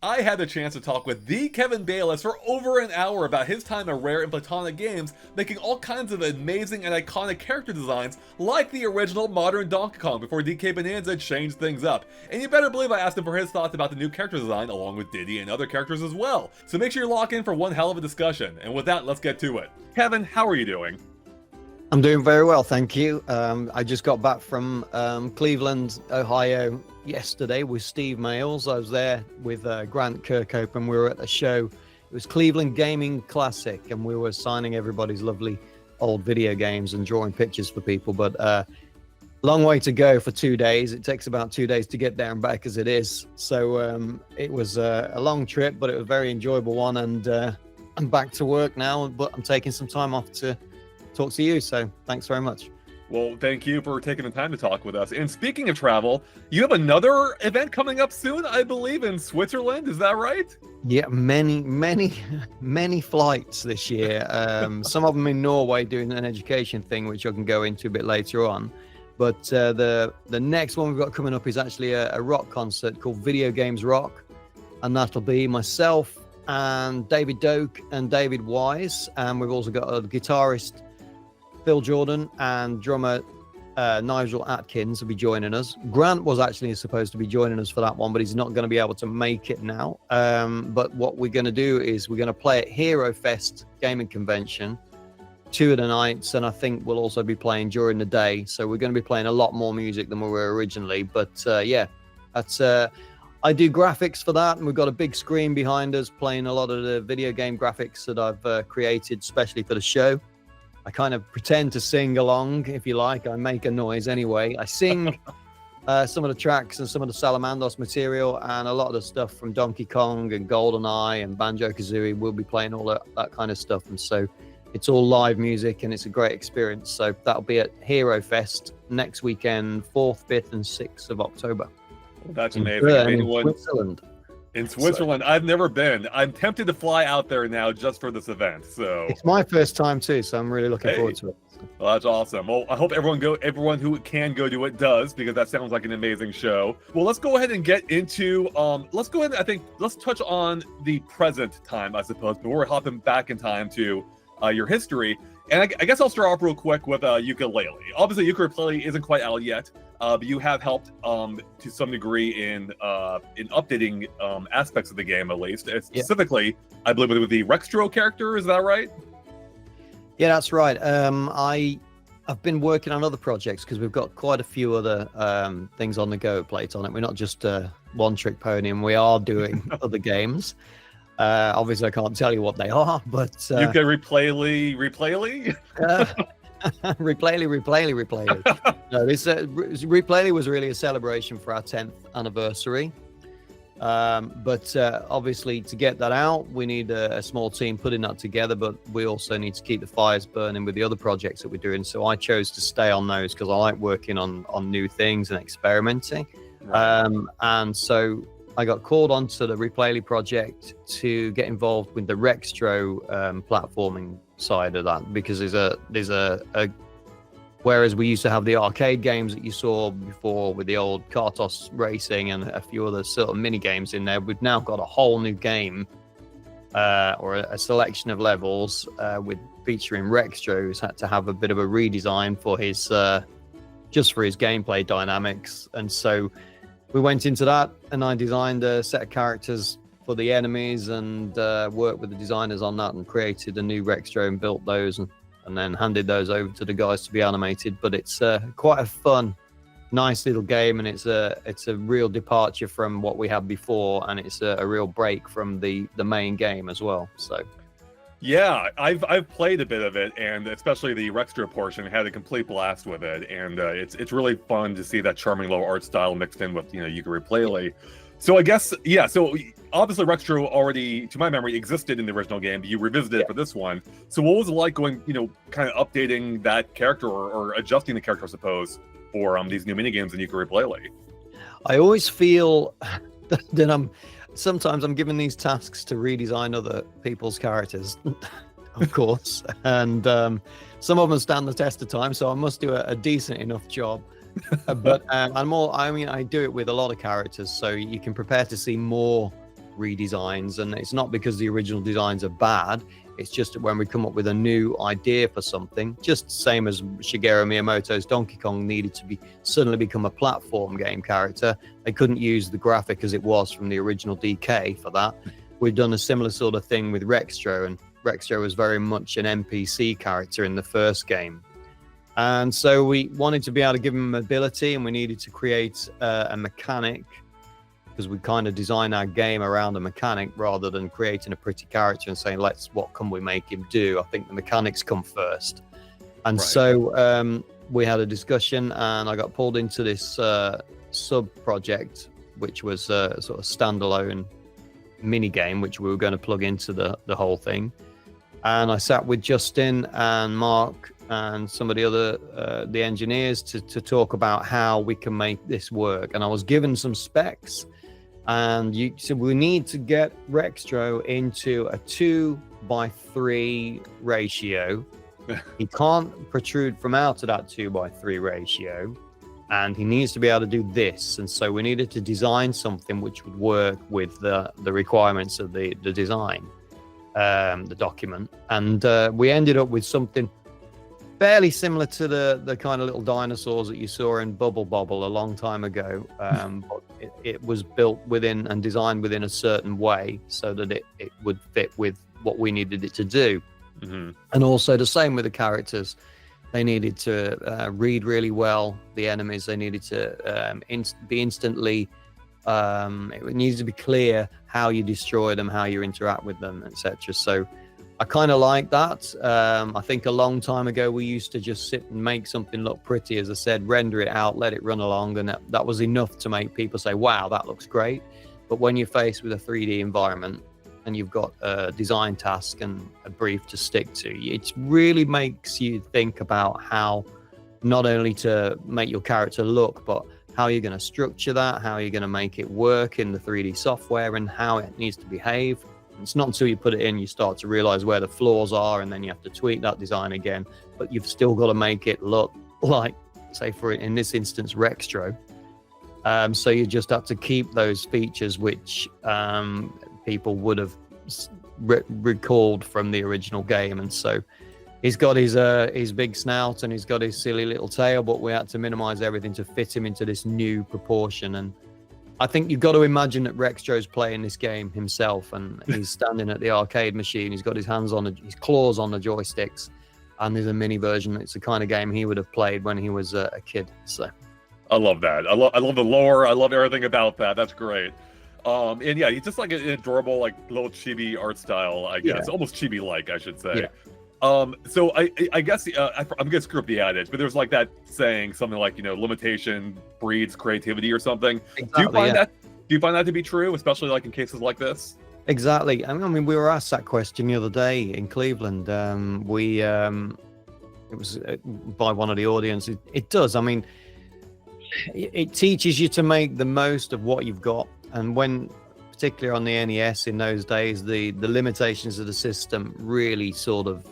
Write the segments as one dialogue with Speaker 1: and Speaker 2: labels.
Speaker 1: I had the chance to talk with the Kevin Bayliss for over an hour about his time at Rare and Platonic Games, making all kinds of amazing and iconic character designs like the original modern Donkey Kong before DK Bananza changed things up. And you better believe I asked him for his thoughts about the new character design along with Diddy and other characters as well. So make sure you lock in for one hell of a discussion. And with that, let's get to it. Kevin, how are you doing?
Speaker 2: I'm doing very well, thank you. I just got back from Cleveland, Ohio yesterday with Steve Mayles. I was there with Grant Kirkhope and we were at the show. It was Cleveland Gaming Classic and we were signing everybody's lovely old video games and drawing pictures for people. But long way to go for 2 days. It takes about 2 days to get there and back as it is. So it was a long trip, but it was a very enjoyable one. And I'm back to work now, but I'm taking some time off to talk to you, so thanks very much.
Speaker 1: Well, thank you for taking the time to talk with us. And speaking of travel, you have another event coming up soon, I believe, in Switzerland. Is that right?
Speaker 2: Yeah, many flights this year. Some of them in Norway doing an education thing, which I can go into a bit later on. But the next one we've got coming up is actually a rock concert called Video Games Rock, and that'll be myself and David Doak and David Wise, and we've also got a guitarist Phil Jordan and drummer Nigel Atkins will be joining us. Grant was actually supposed to be joining us for that one, but he's not going to be able to make it now. But what we're going to do is we're going to play at Hero Fest Gaming Convention 2 of the nights, and I think we'll also be playing during the day. So we're going to be playing a lot more music than we were originally. But yeah, that's I do graphics for that, and we've got a big screen behind us playing a lot of the video game graphics that I've created especially for the show. I kind of pretend to sing along, if you like. I make a noise anyway. I sing some of the tracks and some of the Salamandos material, and a lot of the stuff from Donkey Kong and GoldenEye and Banjo-Kazooie. We'll be playing all that kind of stuff. And so it's all live music, and it's a great experience. So that'll be at Hero Fest next weekend, 4th, 5th, and 6th of October.
Speaker 1: Well, that's amazing.
Speaker 2: In Switzerland.
Speaker 1: In Switzerland, I've never been. I'm tempted to fly out there now just for this event. So
Speaker 2: it's my first time too, so I'm really looking forward to it.
Speaker 1: Well, that's awesome. Well, I hope everyone who can go to it does, because that sounds like an amazing show. Well, let's go ahead and get into let's go ahead and let's touch on the present time, I suppose, before we're hopping back in time to your history. And I guess I'll start off real quick with Yooka-Laylee. Obviously, Yooka-Replaylee isn't quite out yet, but you have helped to some degree in updating aspects of the game, at least. Specifically, I believe with the Rextro character. Is that right?
Speaker 2: Yeah, that's right. I've been working on other projects because we've got quite a few other things on the go at Playtonic. We're not just one trick pony, and we are doing other games. Obviously, I can't tell you what they are, but
Speaker 1: Yooka-Replaylee.
Speaker 2: Replaylee. No, this Replaylee was really a celebration for our 10th anniversary. But obviously, to get that out, we need a small team putting that together. But we also need to keep the fires burning with the other projects that we're doing. So I chose to stay on those because I like working on new things and experimenting. Right. And so I got called onto the Replaylee project to get involved with the Rextro platforming side of that, because there's a whereas we used to have the arcade games that you saw before with the old Kartos Racing and a few other sort of mini games in there, we've now got a whole new game or a selection of levels with featuring Rextro, who's had to have a bit of a redesign for his just for his gameplay dynamics. And so we went into that, and I designed a set of characters for the enemies and worked with the designers on that and created a new Rextro and built those and then handed those over to the guys to be animated. But it's quite a fun, nice little game, and it's a real departure from what we had before, and it's a real break from the main game as well. So
Speaker 1: yeah, I've played a bit of it, and especially the Rextro portion, had a complete blast with it, and it's really fun to see that charming low art style mixed in with Yooka-Replaylee. So I guess so obviously Rextro already, to my memory, existed in the original game, but you revisited it for this one. So what was it like going, kind of updating that character or adjusting the character, I suppose, for these new minigames in Yooka-Replaylee?
Speaker 2: I always feel that sometimes I'm given these tasks to redesign other people's characters, of course, and some of them stand the test of time, so I must do a decent enough job. But I do it with a lot of characters, so you can prepare to see more redesigns, and it's not because the original designs are bad. It's just that when we come up with a new idea for something, just same as Shigeru Miyamoto's Donkey Kong needed to be suddenly become a platform game character, they couldn't use the graphic as it was from the original DK for that. We've done a similar sort of thing with Rextro, and Rextro was very much an NPC character in the first game. And so we wanted to be able to give him ability, and we needed to create a mechanic, because we kind of design our game around a mechanic rather than creating a pretty character and saying, what can we make him do? I think the mechanics come first. And so we had a discussion, and I got pulled into this sub-project, which was a sort of standalone mini game, which we were going to plug into the whole thing. And I sat with Justin and Mark and some of the other the engineers to talk about how we can make this work. And I was given some specs, and you said we need to get Rextro into a 2:3 ratio. He can't protrude from out of that 2:3 ratio, and he needs to be able to do this. And so we needed to design something which would work with the requirements of the design, the document. And we ended up with something fairly similar to the kind of little dinosaurs that you saw in Bubble Bobble a long time ago. But it was built within and designed within a certain way so that it would fit with what we needed it to do. Mm-hmm. And also the same with the characters. They needed to read really well, the enemies. They needed to be instantly, it needed to be clear how you destroy them, how you interact with them, etc. So I kind of like that. I think a long time ago, we used to just sit and make something look pretty, as I said, render it out, let it run along. And that was enough to make people say, wow, that looks great. But when you're faced with a 3D environment and you've got a design task and a brief to stick to, it really makes you think about how not only to make your character look, but how you're going to structure that, how you're going to make it work in the 3D software, and how it needs to behave. It's not until you put it in you start to realize where the flaws are, and then you have to tweak that design again. But you've still got to make it look like, say, in this instance, Rextro. So you just have to keep those features which people would have recalled from the original game. And so he's got his big snout and he's got his silly little tail, but we had to minimize everything to fit him into this new proportion. And I think you've got to imagine that Rextro's playing this game himself, and he's standing at the arcade machine. He's got his his claws on the joysticks, and there's a mini version. It's the kind of game he would have played when he was a kid. So
Speaker 1: I love that. I love the lore. I love everything about that. That's great. And yeah, he's just like an adorable, like little chibi art style, I guess. Yeah. Almost chibi-like, I should say. Yeah. So I guess I'm gonna screw up the adage, but there's like that saying, something like, limitation breeds creativity or something. Exactly, do you find that to be true, especially like in cases like this?
Speaker 2: Exactly. I mean, we were asked that question the other day in Cleveland. It was by one of the audience. It does. I mean, it teaches you to make the most of what you've got, and when, particularly on the NES in those days, the limitations of the system really sort of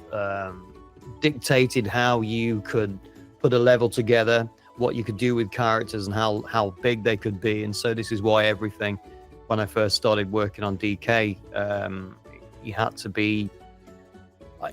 Speaker 2: dictated how you could put a level together, what you could do with characters, and how big they could be. And so this is why everything, when I first started working on DK, you had to be,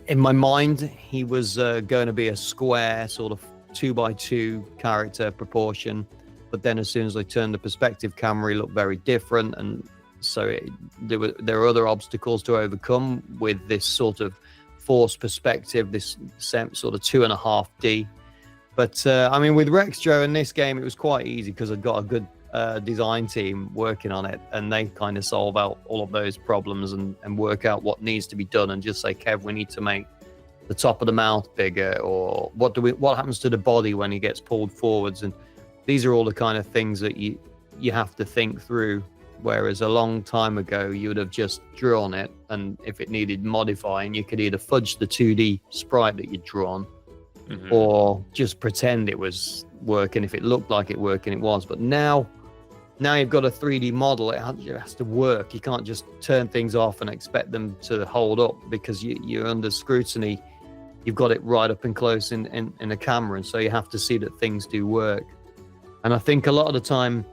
Speaker 2: in my mind, he was going to be a square sort of 2x2 character proportion. But then as soon as I turned the perspective camera, he looked very different. And so there were other obstacles to overcome with this sort of forced perspective, this sort of 2.5D. But I mean, with Rextro in this game, it was quite easy because I'd got a good design team working on it, and they kind of solve out all of those problems and work out what needs to be done, and just say, Kev, we need to make the top of the mouth bigger, or what happens to the body when he gets pulled forwards. And these are all the kind of things that you have to think through. Whereas a long time ago, you would have just drawn it, and if it needed modifying, you could either fudge the 2D sprite that you'd drawn, mm-hmm. or just pretend it was working. If it looked like it working, it was. But now you've got a 3D model. It has to work. You can't just turn things off and expect them to hold up, because you're under scrutiny. You've got it right up and close in the camera, and so you have to see that things do work. And I think a lot of the time,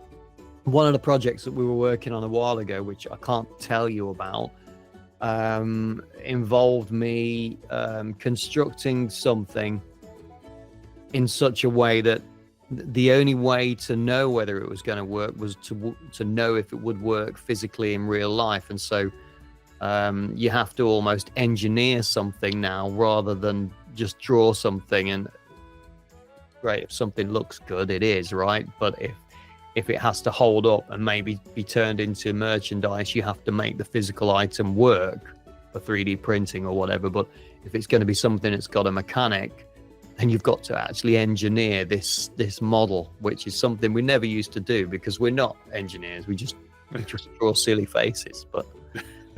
Speaker 2: one of the projects that we were working on a while ago, which I can't tell you about, involved me constructing something in such a way that the only way to know whether it was going to work was to know if it would work physically in real life. And so you have to almost engineer something now rather than just draw something. And great, if something looks good, it is, right? But if it has to hold up and maybe be turned into merchandise, you have to make the physical item work for 3D printing or whatever. But if it's going to be something that's got a mechanic, then you've got to actually engineer this model, which is something we never used to do because we're not engineers. We just draw silly faces. But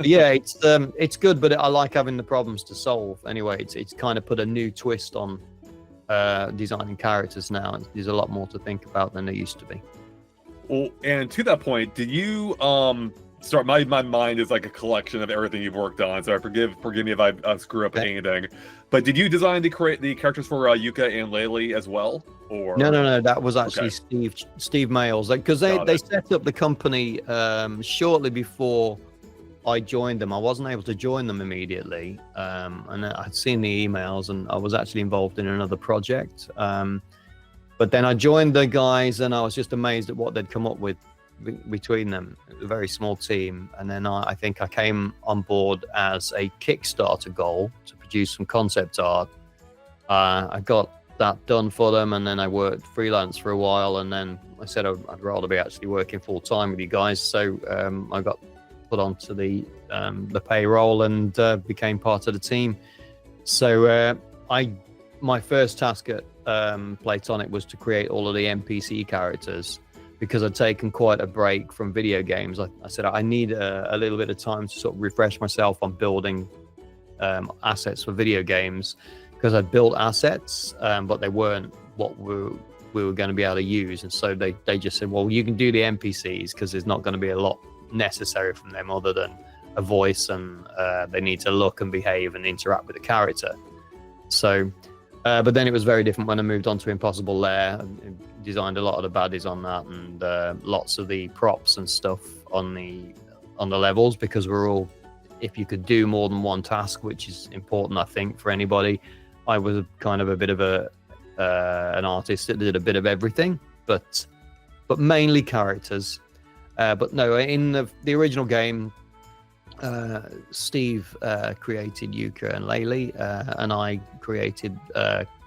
Speaker 2: yeah, it's good, but I like having the problems to solve. Anyway, it's kind of put a new twist on designing characters now, and there's a lot more to think about than there used to be.
Speaker 1: Well, and to that point, did you start? My mind is like a collection of everything you've worked on, so forgive me if I screw up anything. But did you design the characters for Yooka and Laylee as well? Or
Speaker 2: No, that was actually Steve Mayles, because they set up the company shortly before I joined them. I wasn't able to join them immediately, and I'd seen the emails, and I was actually involved in another project. But then I joined the guys, and I was just amazed at what they'd come up with between them. It was a very small team. And then I think I came on board as a Kickstarter goal to produce some concept art. I got that done for them, and then I worked freelance for a while, and then I said I'd rather be actually working full-time with you guys. So I got put onto the payroll and became part of the team. So my first task at Playtonic was to create all of the NPC characters, because I'd taken quite a break from video games. I said I need a little bit of time to sort of refresh myself on building assets for video games, because I'd built assets, but they weren't what we were going to be able to use. And so they just said, well, you can do the NPCs, because there's not going to be a lot necessary from them other than a voice, and they need to look and behave and interact with the character. So but then it was very different when I moved on to Impossible Lair, and designed a lot of the baddies on that, and lots of the props and stuff on the levels, because we're all, if you could do more than one task, which is important, I think, for anybody. I was kind of a bit of an artist that did a bit of everything, but mainly characters. But no, in the original game, Steve created Yooka and Laylee, and I created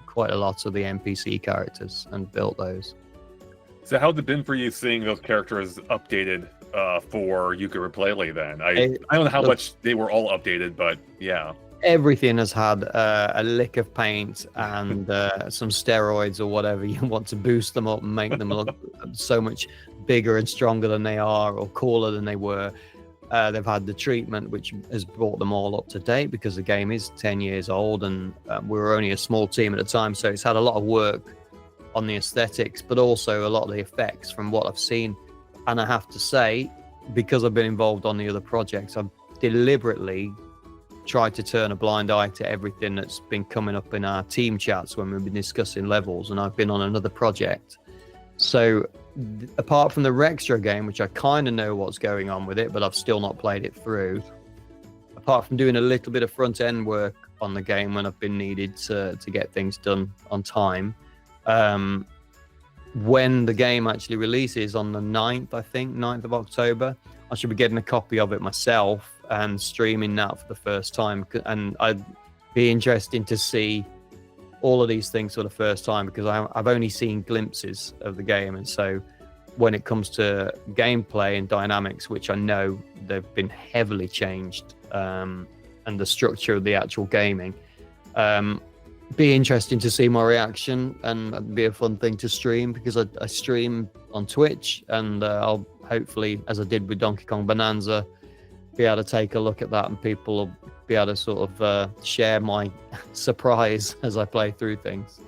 Speaker 2: quite a lot of the NPC characters and built those.
Speaker 1: So how's it been for you seeing those characters updated for Yooka-Replaylee then? I don't know how much they were all updated, but yeah.
Speaker 2: Everything has had a lick of paint and some steroids or whatever you want to boost them up and make them look so much bigger and stronger than they are, or cooler than they were. They've had the treatment, which has brought them all up to date, because the game is 10 years old, and we were only a small team at the time. So it's had a lot of work on the aesthetics, but also a lot of the effects from what I've seen. And I have to say, because I've been involved on the other projects, I've deliberately tried to turn a blind eye to everything that's been coming up in our team chats when we've been discussing levels, and I've been on another project. So apart from the Rextra game, which I kind of know what's going on with it, but I've still not played it through, apart from doing a little bit of front end work on the game when I've been needed to get things done on time, when the game actually releases on the 9th, I think 9th of October, I should be getting a copy of it myself and streaming that for the first time. And I'd be interesting to see all of these things for the first time, because I've only seen glimpses of the game. And so when it comes to gameplay and dynamics, which I know they've been heavily changed, and the structure of the actual gaming, be interesting to see my reaction, and it'd be a fun thing to stream, because I stream on Twitch, and I'll hopefully, as I did with Donkey Kong Bananza, be able to take a look at that, and people will be able to sort of share my surprise as I play through things.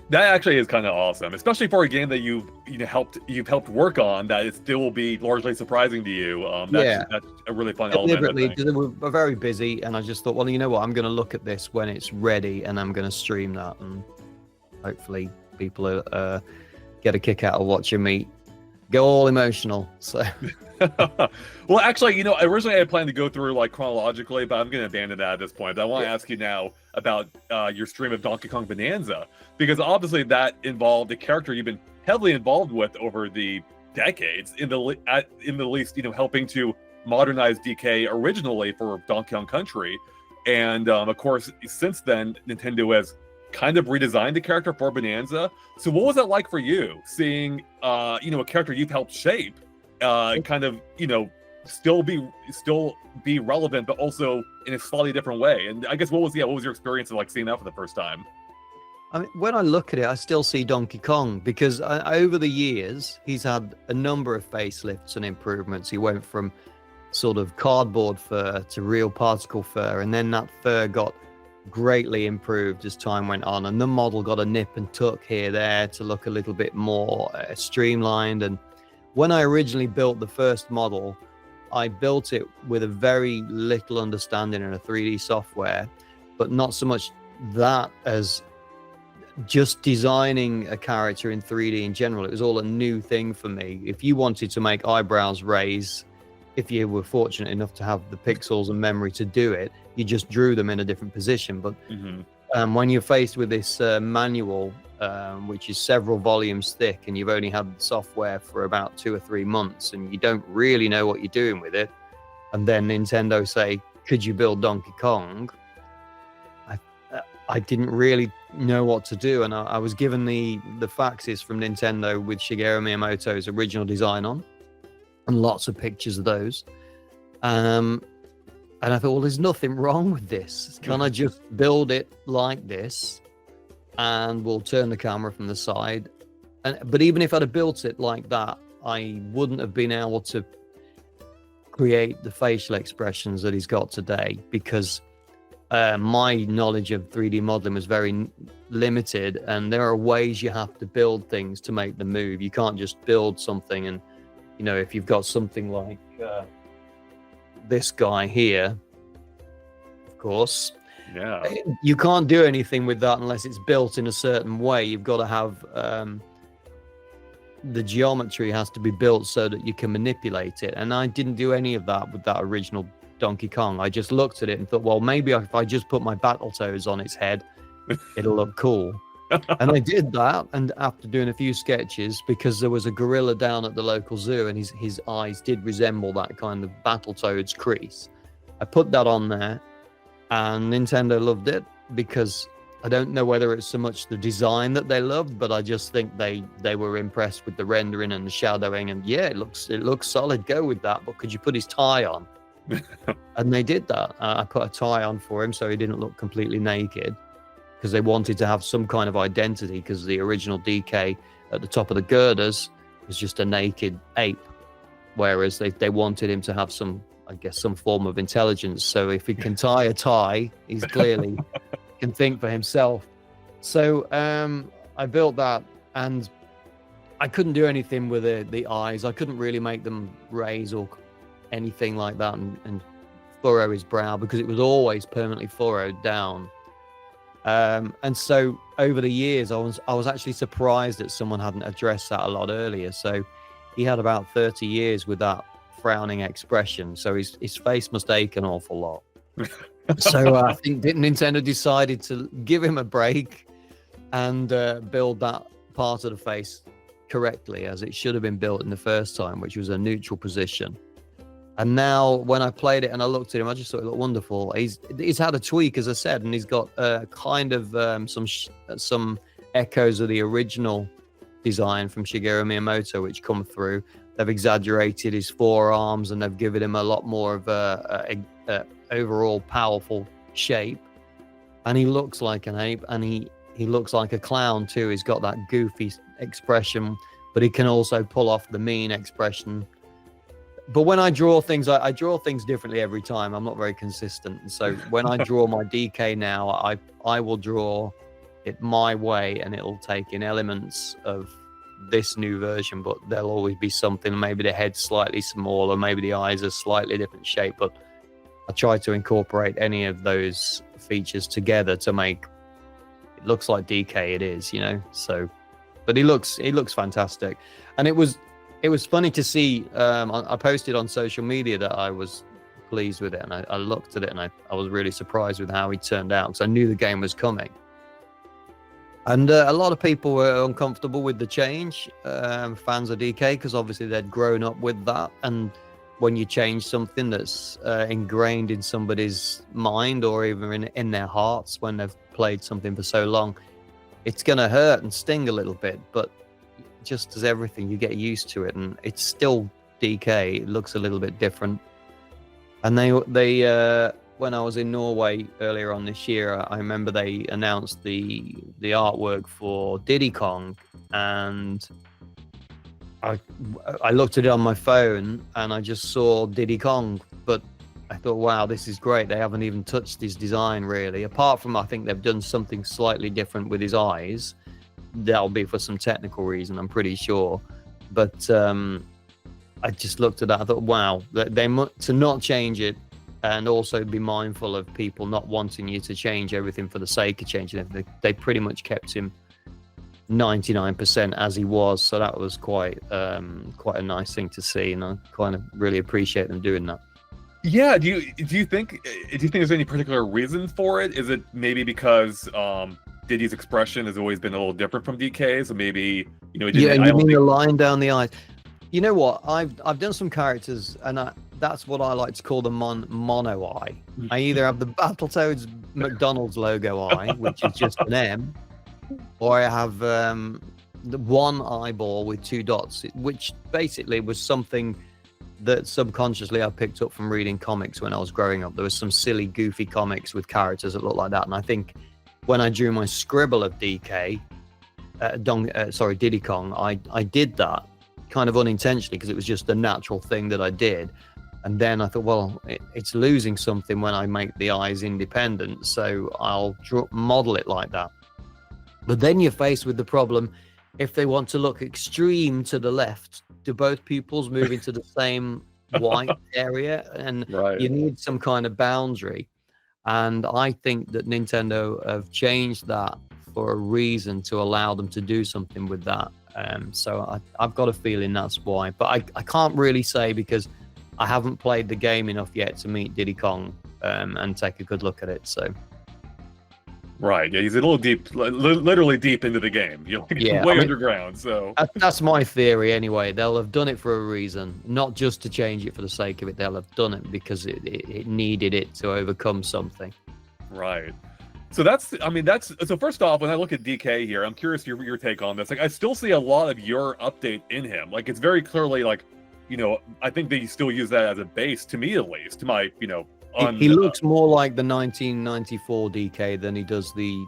Speaker 1: That actually is kind of awesome, especially for a game that you've helped work on, that it still will be largely surprising to you. That's a really fun element.
Speaker 2: We're very busy, and I just thought, well, you know what, I'm going to look at this when it's ready, and I'm going to stream that, and hopefully people get a kick out of watching me go all emotional. So
Speaker 1: Well, actually, originally I had planned to go through like chronologically, but I'm going to abandon that at this point. But I want to ask you now about your stream of Donkey Kong Bonanza, because obviously that involved a character you've been heavily involved with over the decades, in the least, helping to modernize DK originally for Donkey Kong Country, and of course since then Nintendo has kind of redesigned the character for Bonanza. So what was that like for you, seeing a character you've helped shape kind of still be relevant, but also in a slightly different way? And I guess what was your experience of like seeing that for the first time?
Speaker 2: I mean, when I look at it, I still see Donkey Kong, because over the years he's had a number of facelifts and improvements. He went from sort of cardboard fur to real particle fur, and then that fur got greatly improved as time went on, and the model got a nip and tuck here there to look a little bit more streamlined. And when I originally built the first model, I built it with a very little understanding in a 3D software, but not so much that as just designing a character in 3D in general. It was all a new thing for me. If you wanted to make eyebrows raise, if you were fortunate enough to have the pixels and memory to do it, you just drew them in a different position. But when you're faced with this manual, which is several volumes thick, and you've only had the software for about 2 or 3 months, and you don't really know what you're doing with it, and then Nintendo say, could you build Donkey Kong? I didn't really know what to do, and I was given the faxes from Nintendo with Shigeru Miyamoto's original design on, and lots of pictures of those. And I thought, well, there's nothing wrong with this. Can I just build it like this, and we'll turn the camera from the side? But even if I'd have built it like that, I wouldn't have been able to create the facial expressions that he's got today, because my knowledge of 3D modeling was very limited, and there are ways you have to build things to make them move. You can't just build something and, if you've got something like this guy here, of course, you can't do anything with that unless it's built in a certain way. You've got to have the geometry has to be built so that you can manipulate it, and I didn't do any of that with that original Donkey Kong. I just looked at it and thought, well, maybe if I just put my Battletoads on its head, it'll look cool. And I did that, and after doing a few sketches, because there was a gorilla down at the local zoo and his eyes did resemble that kind of Battletoads crease, I put that on there, and Nintendo loved it, because I don't know whether it's so much the design that they loved, but I just think they were impressed with the rendering and the shadowing, and it looks solid, go with that, but could you put his tie on? And they did that. I put a tie on for him so he didn't look completely naked, because they wanted to have some kind of identity, because the original DK at the top of the girders was just a naked ape, whereas they wanted him to have some form of intelligence. So if he can tie a tie, he's clearly can think for himself. So I built that, and I couldn't do anything with the eyes. I couldn't really make them raise or anything like that and furrow his brow, because it was always permanently furrowed down. And so over the years, I was actually surprised that someone hadn't addressed that a lot earlier. So he had about 30 years with that frowning expression, so his face must ache an awful lot. So I think Nintendo decided to give him a break and build that part of the face correctly, as it should have been built in the first time, which was a neutral position. And now when I played it and I looked at him, I just thought it looked wonderful. He's had a tweak, as I said, and he's got kind of some echoes of the original design from Shigeru Miyamoto, which come through. They've exaggerated his forearms, and they've given him a lot more of a overall powerful shape. And he looks like an ape, and he looks like a clown too. He's got that goofy expression, but he can also pull off the mean expression. But when I draw things, I draw things differently every time. I'm not very consistent. So when I draw my DK now, I will draw it my way, and it'll take in elements of this new version, but there'll always be something. Maybe the head's slightly smaller, maybe the eyes are slightly different shape, but I try to incorporate any of those features together to make it looks like DK it is, So, but he looks fantastic. And it was It was funny to see. I posted on social media that I was pleased with it, and I looked at it, and I was really surprised with how he turned out because I knew the game was coming. And a lot of people were uncomfortable with the change, fans of DK, because obviously they'd grown up with that. And when you change something that's ingrained in somebody's mind or even in their hearts when they've played something for so long, it's going to hurt and sting a little bit. But just as everything, you get used to it, and it's still DK. It looks a little bit different. And they when I was in Norway earlier on this year, I remember they announced the artwork for Diddy Kong, and I looked at it on my phone and I just saw Diddy Kong, but I thought, wow, this is great. They haven't even touched his design really, apart from I think they've done something slightly different with his eyes. That'll be for some technical reason, I'm pretty sure. But I just looked at that. I thought, wow, to not change it and also be mindful of people not wanting you to change everything for the sake of changing it. They pretty much kept him 99% as he was. So that was quite a nice thing to see, and I kind of really appreciate them doing that.
Speaker 1: Yeah. Do you think there's any particular reason for it? Is it maybe because Diddy's expression has always been a little different from DK's, so maybe he didn't,
Speaker 2: you mean the line down the eyes? You know what? I've done some characters, and that's what I like to call the mono eye. I either have the Battletoads McDonald's logo eye, which is just an M, or I have the one eyeball with two dots, which basically was something that subconsciously I picked up from reading comics when I was growing up. There was some silly, goofy comics with characters that looked like that, and I think when I drew my scribble of DK, Diddy Kong, I did that kind of unintentionally because it was just a natural thing that I did. And then I thought, well, it's losing something when I make the eyes independent, so I'll model it like that. But then you're faced with the problem, if they want to look extreme to the left, do both pupils move into the same white area? And
Speaker 1: right.
Speaker 2: You need some kind of boundary. And I think that Nintendo have changed that for a reason, to allow them to do something with that. So I've got a feeling that's why. But I can't really say because I haven't played the game enough yet to meet Diddy Kong and take a good look at it. So.
Speaker 1: Right, yeah, he's a little deep, literally deep into the game. Way underground. So
Speaker 2: that's my theory anyway. They'll have done it for a reason, not just to change it for the sake of it. They'll have done it because it needed it to overcome something.
Speaker 1: Right. So so first off, when I look at DK here, I'm curious your take on this. Like, I still see a lot of your update in him. Like, it's very clearly like, I think they still use that as a base, to me at least, to my,
Speaker 2: he looks more like the 1994 DK than he does the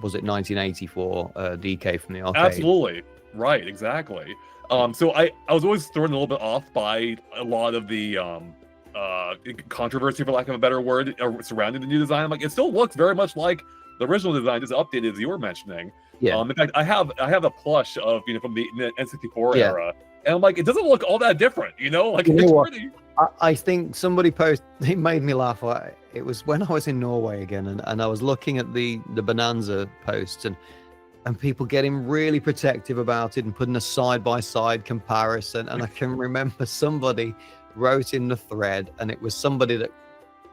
Speaker 2: was it 1984 DK from the arcade.
Speaker 1: Absolutely. Right, exactly. So I was always thrown a little bit off by a lot of the controversy, for lack of a better word, surrounding the new design. I'm like, it still looks very much like the original design, just updated, as you were mentioning.
Speaker 2: Yeah.
Speaker 1: In fact, I have a plush of from the N64 era, and I'm like, it doesn't look all that different, like it's pretty.
Speaker 2: I think somebody posted, it made me laugh. It was when I was in Norway again, and I was looking at the Bananza posts, and people getting really protective about it and putting a side-by-side comparison. And I can remember somebody wrote in the thread, and it was somebody that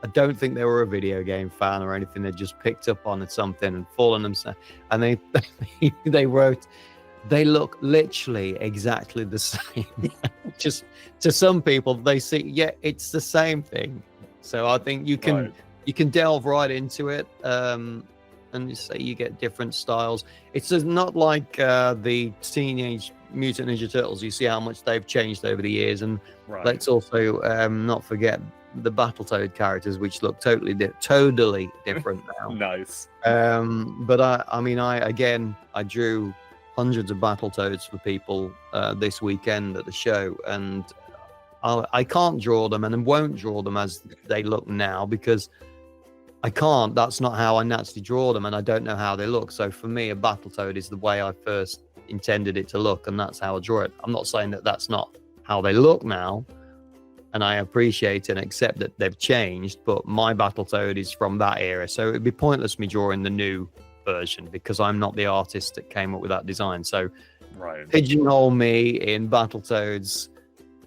Speaker 2: I don't think they were a video game fan or anything. They just picked up on something and fallen themselves. And they wrote, they look literally exactly the same. Just to some people, they see, yeah, it's the same thing. So I think you can delve right into it, and you say you get different styles. It's just not like the Teenage Mutant Ninja Turtles. You see how much they've changed over the years, and let's also not forget the Battletoad characters, which look totally different now.
Speaker 1: Nice.
Speaker 2: But I drew hundreds of Battletoads for people this weekend at the show, and I can't draw them and won't draw them as they look now because I can't. That's not how I naturally draw them, and I don't know how they look. So for me, a Battletoad is the way I first intended it to look, and that's how I draw it. I'm not saying that that's not how they look now, and I appreciate and accept that they've changed, but my Battletoad is from that era, so it'd be pointless me drawing the new version because I'm not the artist that came up with that design. So
Speaker 1: Right.
Speaker 2: pigeonhole me in Battletoads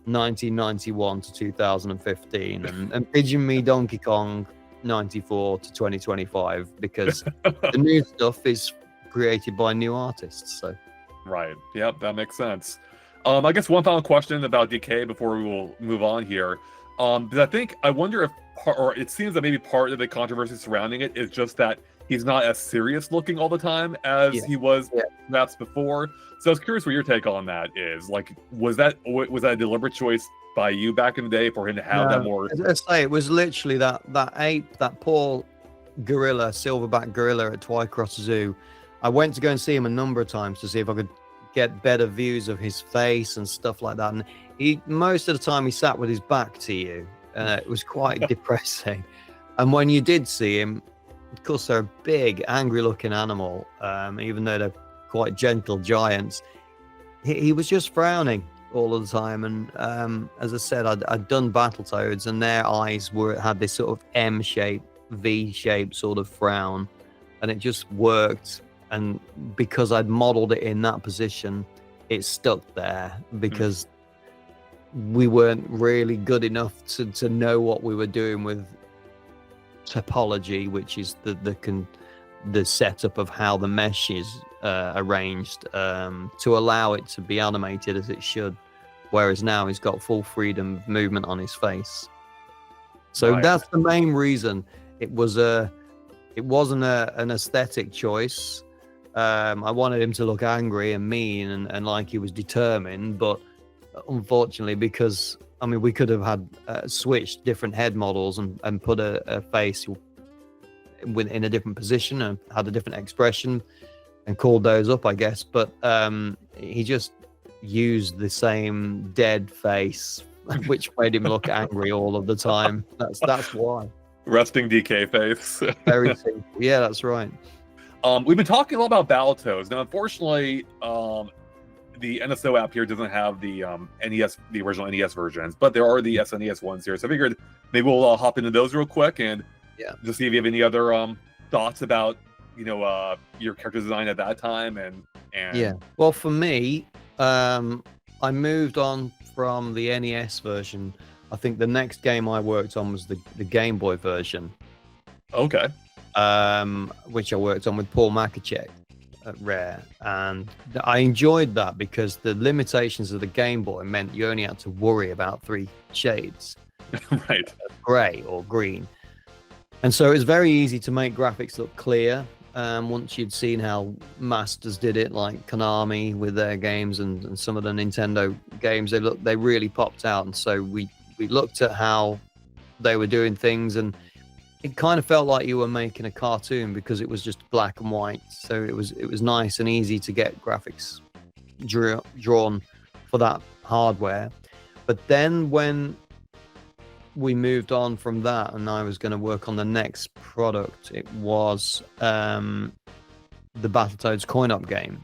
Speaker 2: 1991 to 2015 and pigeon me Donkey Kong 94 to 2025 because the new stuff is created by new artists. So
Speaker 1: Right. Yep, that makes sense. I guess one final question about DK before we will move on here. Because I wonder if or it seems that maybe part of the controversy surrounding it is just that he's not as serious looking all the time as he was perhaps before. So I was curious what your take on that is. Like, was that a deliberate choice by you back in the day for him to have that more?
Speaker 2: As I say, it was literally that ape, that poor gorilla, silverback gorilla at Twycross Zoo. I went to go and see him a number of times to see if I could get better views of his face and stuff like that. And most of the time he sat with his back to you. It was quite depressing. And when you did see him, of course, they're a big, angry-looking animal, even though they're quite gentle giants. He was just frowning all of the time. And as I said, I'd done Battletoads, and their eyes had this sort of M-shaped, V-shaped sort of frown, and it just worked. And because I'd modeled it in that position, it stuck there because we weren't really good enough to know what we were doing with topology, which is the setup of how the mesh is arranged to allow it to be animated as it should. Whereas now he's got full freedom of movement on his face. So that's the main reason. It wasn't an aesthetic choice. I wanted him to look angry and mean and like he was determined, but unfortunately, because we could have had switched different head models and put a face in a different position and had a different expression and called those up, I guess. But he just used the same dead face, which made him look angry all of the time. That's why.
Speaker 1: Resting DK face.
Speaker 2: Very simple. Yeah, that's right.
Speaker 1: We've been talking a lot about Battletoads. Now, unfortunately, the NSO app here doesn't have the NES, the original NES versions, but there are the SNES ones here. So I figured maybe we'll hop into those real quick and just see if you have any other thoughts about your character design at that time and
Speaker 2: yeah. Well, for me, I moved on from the NES version. I think the next game I worked on was the Game Boy version.
Speaker 1: Okay.
Speaker 2: Which I worked on with Paul Makachek at Rare, and I enjoyed that because the limitations of the Game Boy meant you only had to worry about 3 shades,
Speaker 1: right?
Speaker 2: Gray or green, and so it's very easy to make graphics look clear. Once you'd seen how Masters did it, like Konami with their games and some of the Nintendo games, they really popped out, and so we looked at how they were doing things, and it kind of felt like you were making a cartoon because it was just black and white. So it was nice and easy to get graphics drawn for that hardware. But then when we moved on from that and I was going to work on the next product, it was the Battletoads coin-op game.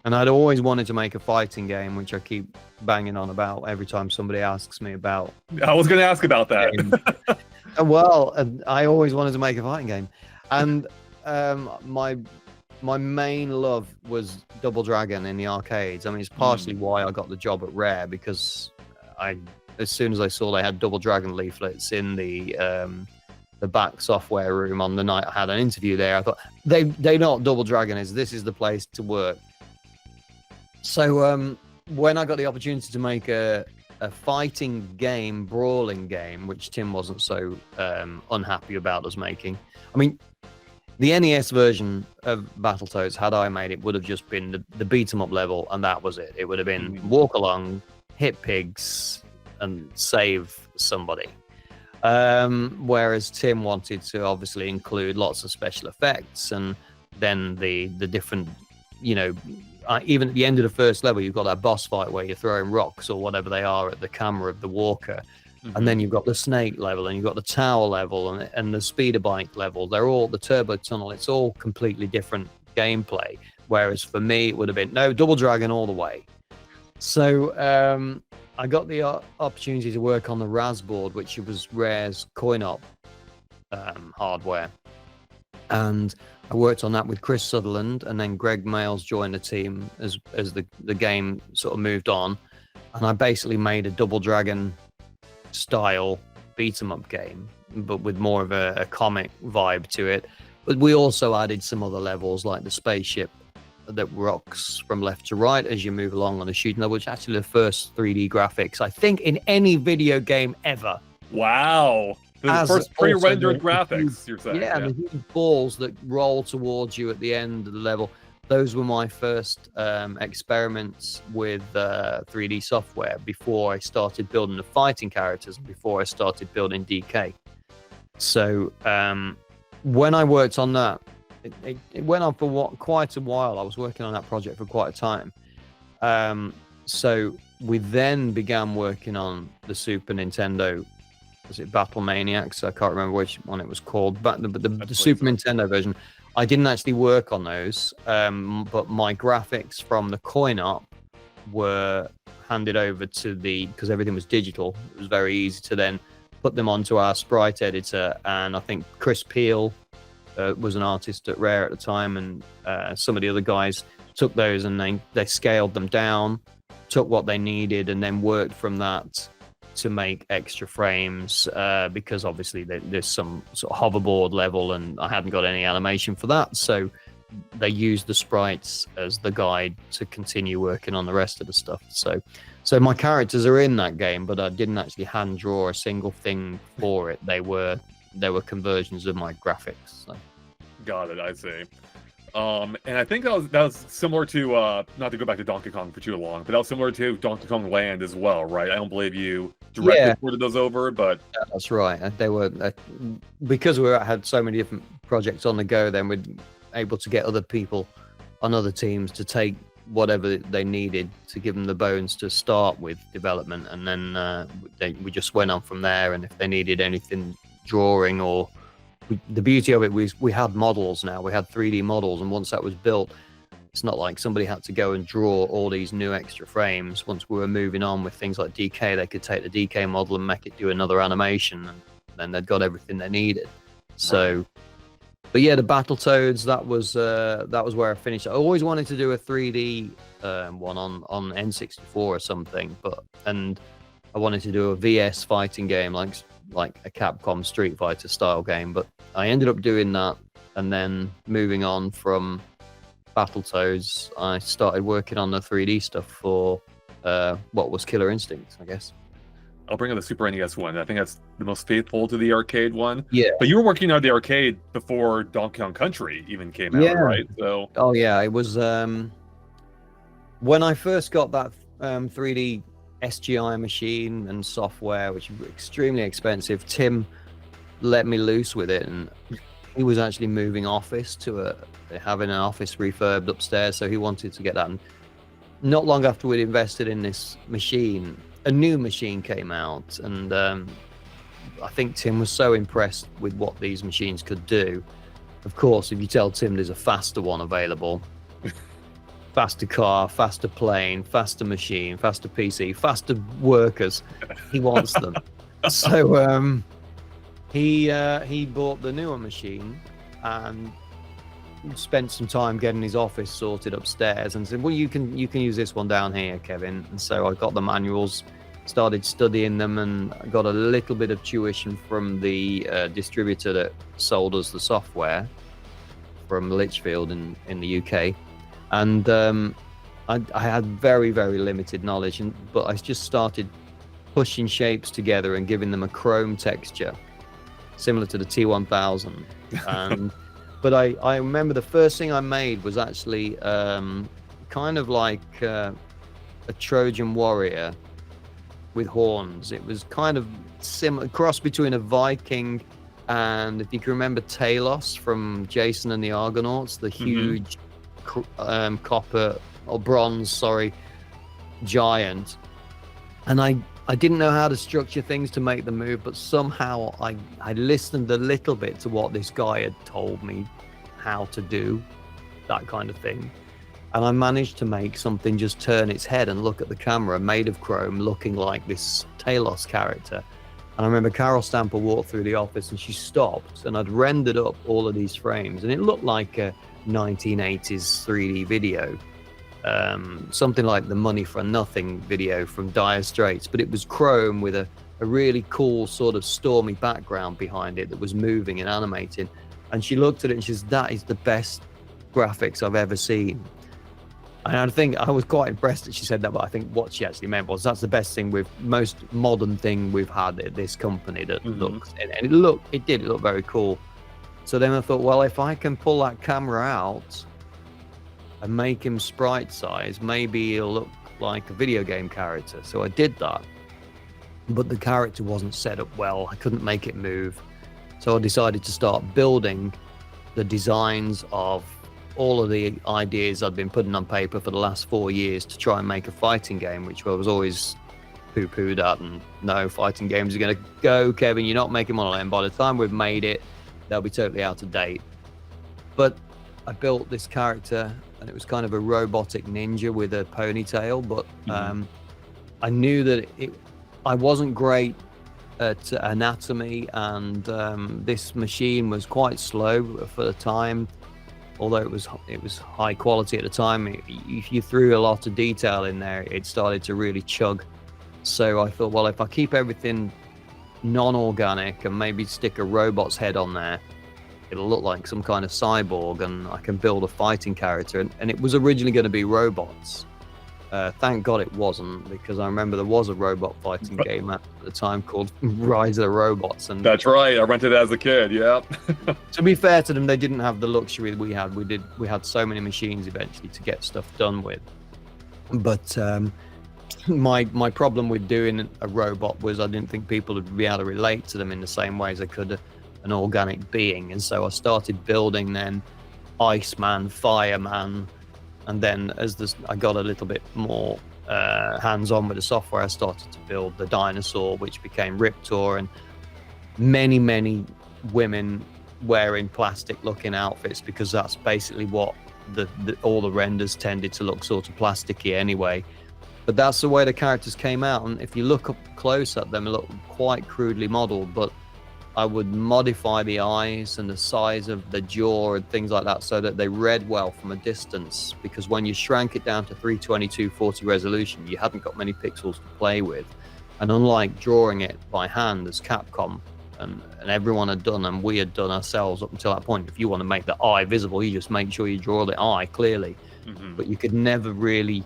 Speaker 2: And I'd always wanted to make a fighting game, which I keep banging on about every time somebody asks me about.
Speaker 1: I was going to ask about that.
Speaker 2: Well, I always wanted to make a fighting game, and my main love was Double Dragon in the arcades. I mean, it's partially why I got the job at Rare, because as soon as I saw they had Double Dragon leaflets in the back software room on the night I had an interview there, I thought they know what Double Dragon is. This is the place to work. So when I got the opportunity to make a fighting game, brawling game, which Tim wasn't so unhappy about us making. I mean, the NES version of Battletoads, had I made it, would have just been the beat 'em up level, and that was it. It would have been walk along, hit pigs, and save somebody. Whereas Tim wanted to obviously include lots of special effects, and then the different, even at the end of the first level, you've got that boss fight where you're throwing rocks or whatever they are at the camera of the walker. And then you've got the snake level, and you've got the tower level, and the speeder bike level. They're all the turbo tunnel. It's all completely different gameplay. Whereas for me, it would have been, no, Double Dragon all the way. So I got the opportunity to work on the Raz board, which was Rare's coin-op hardware. and I worked on that with Chris Sutherland, and then Greg Mayles joined the team as the game sort of moved on, and I basically made a Double Dragon style beat 'em up game, but with more of a comic vibe to it. But we also added some other levels, like the spaceship that rocks from left to right as you move along on a shooting level, which is actually the first 3D graphics I think in any video game ever.
Speaker 1: Wow. The first pre-rendered graphics, you're saying.
Speaker 2: Yeah, the huge balls that roll towards you at the end of the level. Those were my first experiments with 3D software before I started building the fighting characters, before I started building DK. So when I worked on that, it went on for quite a while. I was working on that project for quite a time. So we then began working on the Super Nintendo. Was it Battle Maniacs? I can't remember which one it was called, but the Super Nintendo version. I didn't actually work on those, but my graphics from the coin-op were handed over to because everything was digital. It was very easy to then put them onto our sprite editor, and I think Chris Peel was an artist at Rare at the time, and some of the other guys took those and they scaled them down, took what they needed, and then worked from that to make extra frames, because obviously there's some sort of hoverboard level and I hadn't got any animation for that, so they used the sprites as the guide to continue working on the rest of the stuff. So my characters are in that game, but I didn't actually hand draw a single thing for it. They were conversions of my graphics. So.
Speaker 1: Got it, I see. And I think that was similar to not to go back to Donkey Kong for too long, but that was similar to Donkey Kong Land as well, right? I don't believe you directly ported those over, but
Speaker 2: yeah, that's right. They were because we had so many different projects on the go. Then we're able to get other people on other teams to take whatever they needed to give them the bones to start with development, and then we just went on from there. And if they needed anything drawing or the beauty of it was we had models now. We had 3D models, and once that was built, it's not like somebody had to go and draw all these new extra frames. Once we were moving on with things like DK, they could take the DK model and make it do another animation, and then they'd got everything they needed. So, but yeah, the Battletoads, that was where I finished. I always wanted to do a 3D one on N64 or something, and I wanted to do a VS fighting game like a Capcom Street Fighter style game, but I ended up doing that, and then moving on from Battletoads, I started working on the 3D stuff for what was Killer Instinct, I guess.
Speaker 1: I'll bring up the Super NES one. I think that's the most faithful to the arcade one.
Speaker 2: Yeah.
Speaker 1: But you were working on the arcade before Donkey Kong Country even came out, right? So.
Speaker 2: Oh yeah, it was when I first got that 3D SGI machine and software, which was extremely expensive. Tim let me loose with it, and he was actually moving office to having an office refurbed upstairs, so he wanted to get that. And not long after we'd invested in this machine, a new machine came out, and I think Tim was so impressed with what these machines could do. Of course, if you tell Tim there's a faster one available, faster car, faster plane, faster machine, faster PC, faster workers, he wants them. So he bought the newer machine and spent some time getting his office sorted upstairs, and said, well, you can use this one down here, Kevin. And so I got the manuals, started studying them, and I got a little bit of tuition from the distributor that sold us the software from Lichfield in the UK. And I had very, very limited knowledge, but I just started pushing shapes together and giving them a chrome texture, similar to the T1000. But I remember the first thing I made was actually kind of like a Trojan warrior with horns. It was kind of similar, cross between a Viking and, if you can remember, Talos from Jason and the Argonauts, the huge copper or bronze, giant. And I didn't know how to structure things to make them move, but somehow I listened a little bit to what this guy had told me how to do, that kind of thing. And I managed to make something just turn its head and look at the camera, made of chrome, looking like this Talos character. And I remember Carol Stamper walked through the office and she stopped, and I'd rendered up all of these frames, and it looked like a 1980s 3D video, something like the Money for Nothing video from Dire Straits, but it was chrome with a really cool sort of stormy background behind it that was moving and animating. And she looked at it and she says, "That is the best graphics I've ever seen." And I think I was quite impressed that she said that, but I think what she actually meant was that's the best thing most modern thing we've had at this company that looks, and it did look very cool. So then I thought, well, if I can pull that camera out and make him sprite size, maybe he'll look like a video game character. So I did that, but the character wasn't set up well. I couldn't make it move. So I decided to start building the designs of all of the ideas I'd been putting on paper for the last 4 years to try and make a fighting game, which I was always poo-pooed at, and no, fighting games are going to go, Kevin, you're not making one of them. By the time we've made it, they'll be totally out of date. But I built this character, and it was kind of a robotic ninja with a ponytail, but I knew that I wasn't great at anatomy, and this machine was quite slow for the time. Although it was high quality at the time, if you threw a lot of detail in there, it started to really chug. So I thought, well, if I keep everything non-organic and maybe stick a robot's head on there, it'll look like some kind of cyborg, and I can build a fighting character. And it was originally going to be robots. Thank God it wasn't, because I remember there was a robot fighting game at the time called Rise of the Robots. And
Speaker 1: that's right, I rented it as a kid. Yeah.
Speaker 2: To be fair to them, they didn't have the luxury that we had. We had so many machines eventually to get stuff done with. But my problem with doing a robot was I didn't think people would be able to relate to them in the same way as I could an organic being. And so I started building then Iceman, Fireman. And then as I got a little bit more hands-on with the software, I started to build the dinosaur, which became Riptor, and many women wearing plastic-looking outfits, because that's basically what all the renders tended to look sort of plasticky anyway. But that's the way the characters came out, and if you look up close at them, they look quite crudely modeled, but I would modify the eyes and the size of the jaw and things like that so that they read well from a distance, because when you shrank it down to 322/40 resolution, you hadn't got many pixels to play with. And unlike drawing it by hand, as Capcom and everyone had done, and we had done ourselves up until that point, if you want to make the eye visible, you just make sure you draw the eye clearly. But you could never really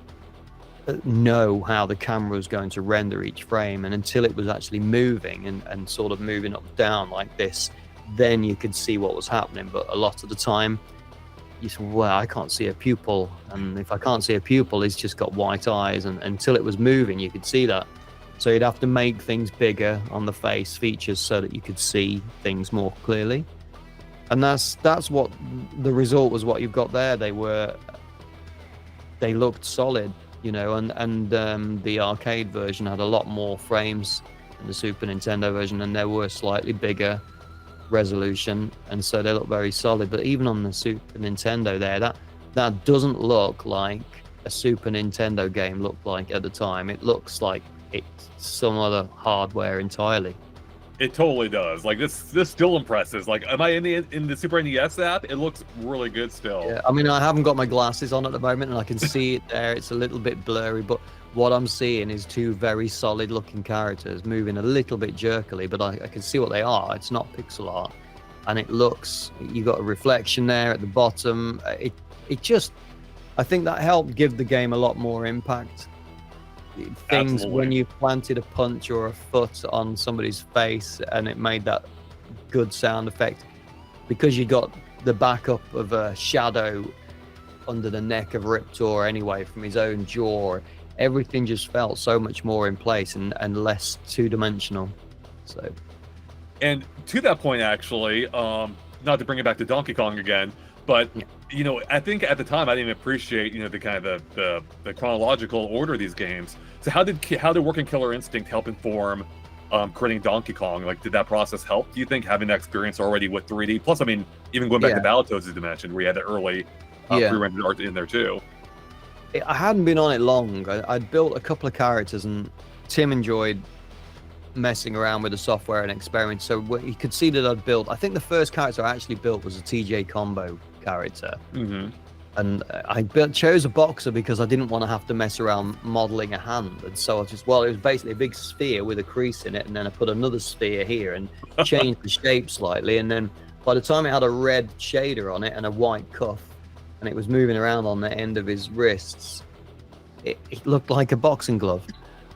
Speaker 2: know how the camera was going to render each frame, and until it was actually moving and sort of moving up down like this, then you could see what was happening. But a lot of the time you said, well, I can't see a pupil, and if I can't see a pupil, he's just got white eyes, and until it was moving you could see that. So you'd have to make things bigger on the face features so that you could see things more clearly, and that's what the result was. What you've got there, they looked solid, you know, and the arcade version had a lot more frames than the Super Nintendo version, and they were slightly bigger resolution, and so they look very solid. But even on the Super Nintendo there, that doesn't look like a Super Nintendo game looked like at the time. It looks like it's some other hardware entirely.
Speaker 1: It totally does. Like this still impresses. Like, am I in the Super NES app? It looks really good still.
Speaker 2: Yeah, I mean, I haven't got my glasses on at the moment, and I can see it there. It's a little bit blurry, but what I'm seeing is two very solid looking characters moving a little bit jerkily, but I can see what they are. It's not pixel art, and it looks, you got a reflection there at the bottom. It just, I think that helped give the game a lot more impact. Things
Speaker 1: Absolutely.
Speaker 2: When you planted a punch or a foot on somebody's face and it made that good sound effect, because you got the backup of a shadow under the neck of Riptor anyway from his own jaw, everything just felt so much more in place and less two-dimensional. So, and
Speaker 1: to that point, actually, not to bring it back to Donkey Kong again, but
Speaker 2: yeah.
Speaker 1: You know, I think at the time I didn't even appreciate, you know, the kind of the chronological order of these games. So how did Working Killer Instinct help inform creating Donkey Kong? Like, did that process help, do you think, having that experience already with 3D? Plus, I mean, even going back to Battletoads, as you mentioned, where you had the early pre-rendered art in there too.
Speaker 2: I hadn't been on it long. I'd built a couple of characters, and Tim enjoyed messing around with the software and experimenting. So you could see that I'd built, I think the first character I actually built was a TJ Combo character. And I chose a boxer because I didn't want to have to mess around modeling a hand. And so it was basically a big sphere with a crease in it. And then I put another sphere here and changed the shape slightly. And then by the time it had a red shader on it and a white cuff, and it was moving around on the end of his wrists, it looked like a boxing glove.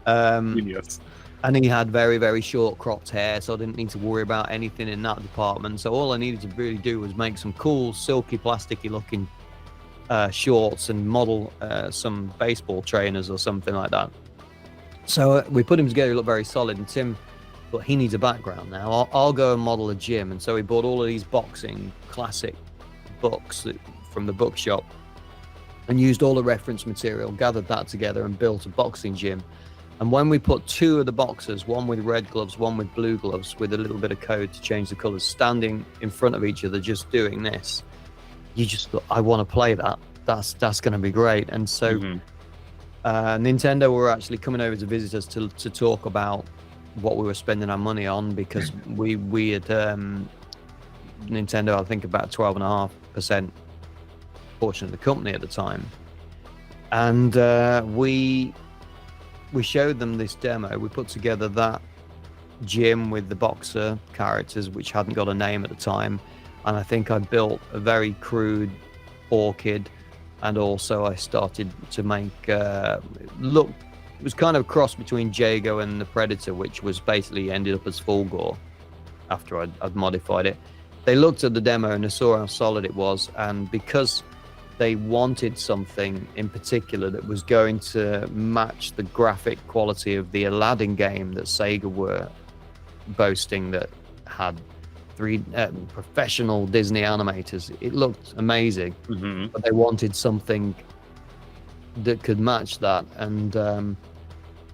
Speaker 1: Genius.
Speaker 2: And he had very, very short cropped hair, so I didn't need to worry about anything in that department. So all I needed to really do was make some cool, silky, plasticky looking shorts and model some baseball trainers or something like that. So we put him together, he looked very solid, and Tim thought he needs a background now. I'll go and model a gym. And so he bought all of these boxing classic books from the bookshop and used all the reference material, gathered that together and built a boxing gym. And when we put two of the boxers, one with red gloves, one with blue gloves, with a little bit of code to change the colors, standing in front of each other, just doing this, you just thought, I want to play that. That's going to be great. And so Nintendo were actually coming over to visit us to talk about what we were spending our money on, because we had Nintendo, I think, about 12.5% portion of the company at the time. And we showed them this demo. We put together that gym with the boxer characters, which hadn't got a name at the time. And I think I built a very crude orchid. And also I started to make, it was kind of a cross between Jago and the Predator, which was basically ended up as Fulgore after I'd modified it. They looked at the demo and they saw how solid it was. And because they wanted something in particular that was going to match the graphic quality of the Aladdin game that Sega were boasting, that had professional Disney animators. It looked amazing, but they wanted something that could match that. And I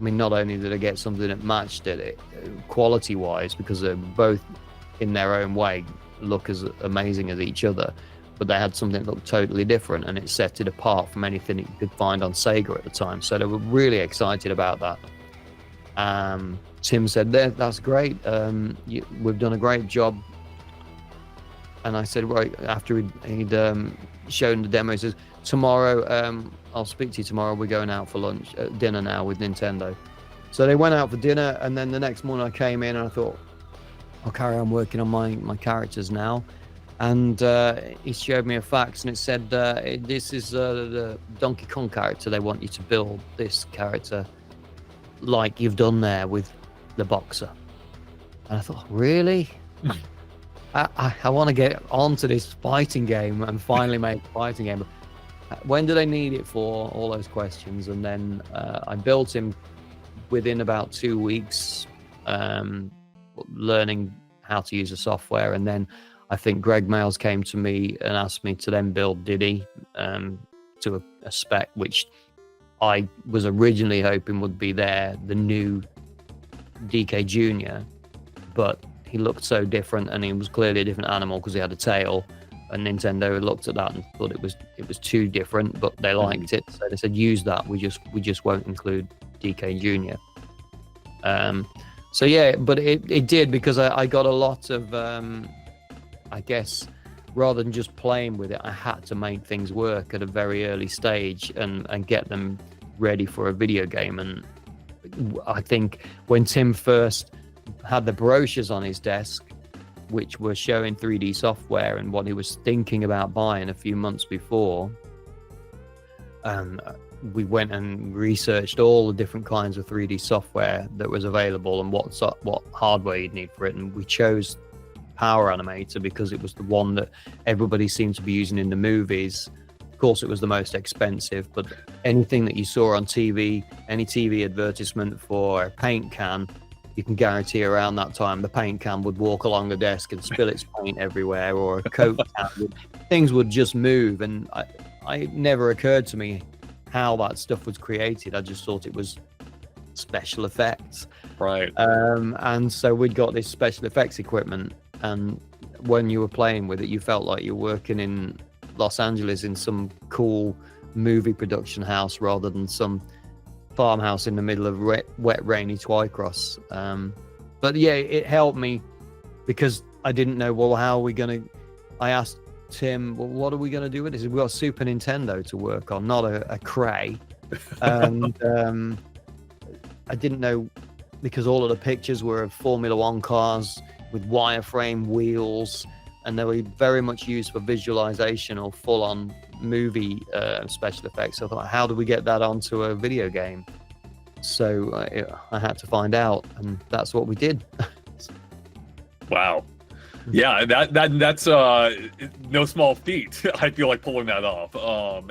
Speaker 2: mean, not only did I get something that matched it quality-wise, because they're both in their own way look as amazing as each other, but they had something that looked totally different, and it set it apart from anything that you could find on Sega at the time. So they were really excited about that. Tim said, that's great. We've done a great job. And I said, right, after he'd shown the demo, he says, tomorrow, I'll speak to you tomorrow. We're going out for lunch, dinner now with Nintendo. So they went out for dinner, and then the next morning I came in and I thought, I'll carry on working on my characters now. And he showed me a fax, and it said, this is the Donkey Kong character. They want you to build this character like you've done there with the boxer. And I thought, really? I want to get onto this fighting game and finally make a fighting game. When do they need it for? All those questions. And then I built him within about 2 weeks, learning how to use the software. And then I think Greg Mayles came to me and asked me to then build Diddy to a spec which I was originally hoping would be the new DK Jr., but he looked so different, and he was clearly a different animal because he had a tail. And Nintendo looked at that and thought it was too different, but they liked it, so they said, use that. We just won't include DK Jr. So yeah, but it did, because I got a lot of I guess, rather than just playing with it, I had to make things work at a very early stage and get them ready for a video game. And I think when Tim first had the brochures on his desk, which were showing 3D software and what he was thinking about buying a few months before, we went and researched all the different kinds of 3D software that was available and what hardware you'd need for it. And we chose Power Animator because it was the one that everybody seemed to be using in the movies. Of course, it was the most expensive, but anything that you saw on TV, any TV advertisement for a paint can, you can guarantee around that time the paint can would walk along the desk and spill its paint everywhere, or a Coke can. Things would just move, and it never occurred to me how that stuff was created. I just thought it was special effects.
Speaker 1: Right.
Speaker 2: And so we'd got this special effects equipment, and when you were playing with it, you felt like you're working in Los Angeles in some cool movie production house rather than some farmhouse in the middle of wet rainy Twycross. But yeah, it helped me because I didn't know, well, how are we going to... I asked Tim, well, what are we going to do with this? We've got a Super Nintendo to work on, not a Cray. And I didn't know, because all of the pictures were of Formula One cars with wireframe wheels, and they were very much used for visualization or full-on movie special effects. So I thought, how do we get that onto a video game? So I had to find out, and that's what we did.
Speaker 1: Wow. Yeah, that's no small feat. I feel like pulling that off.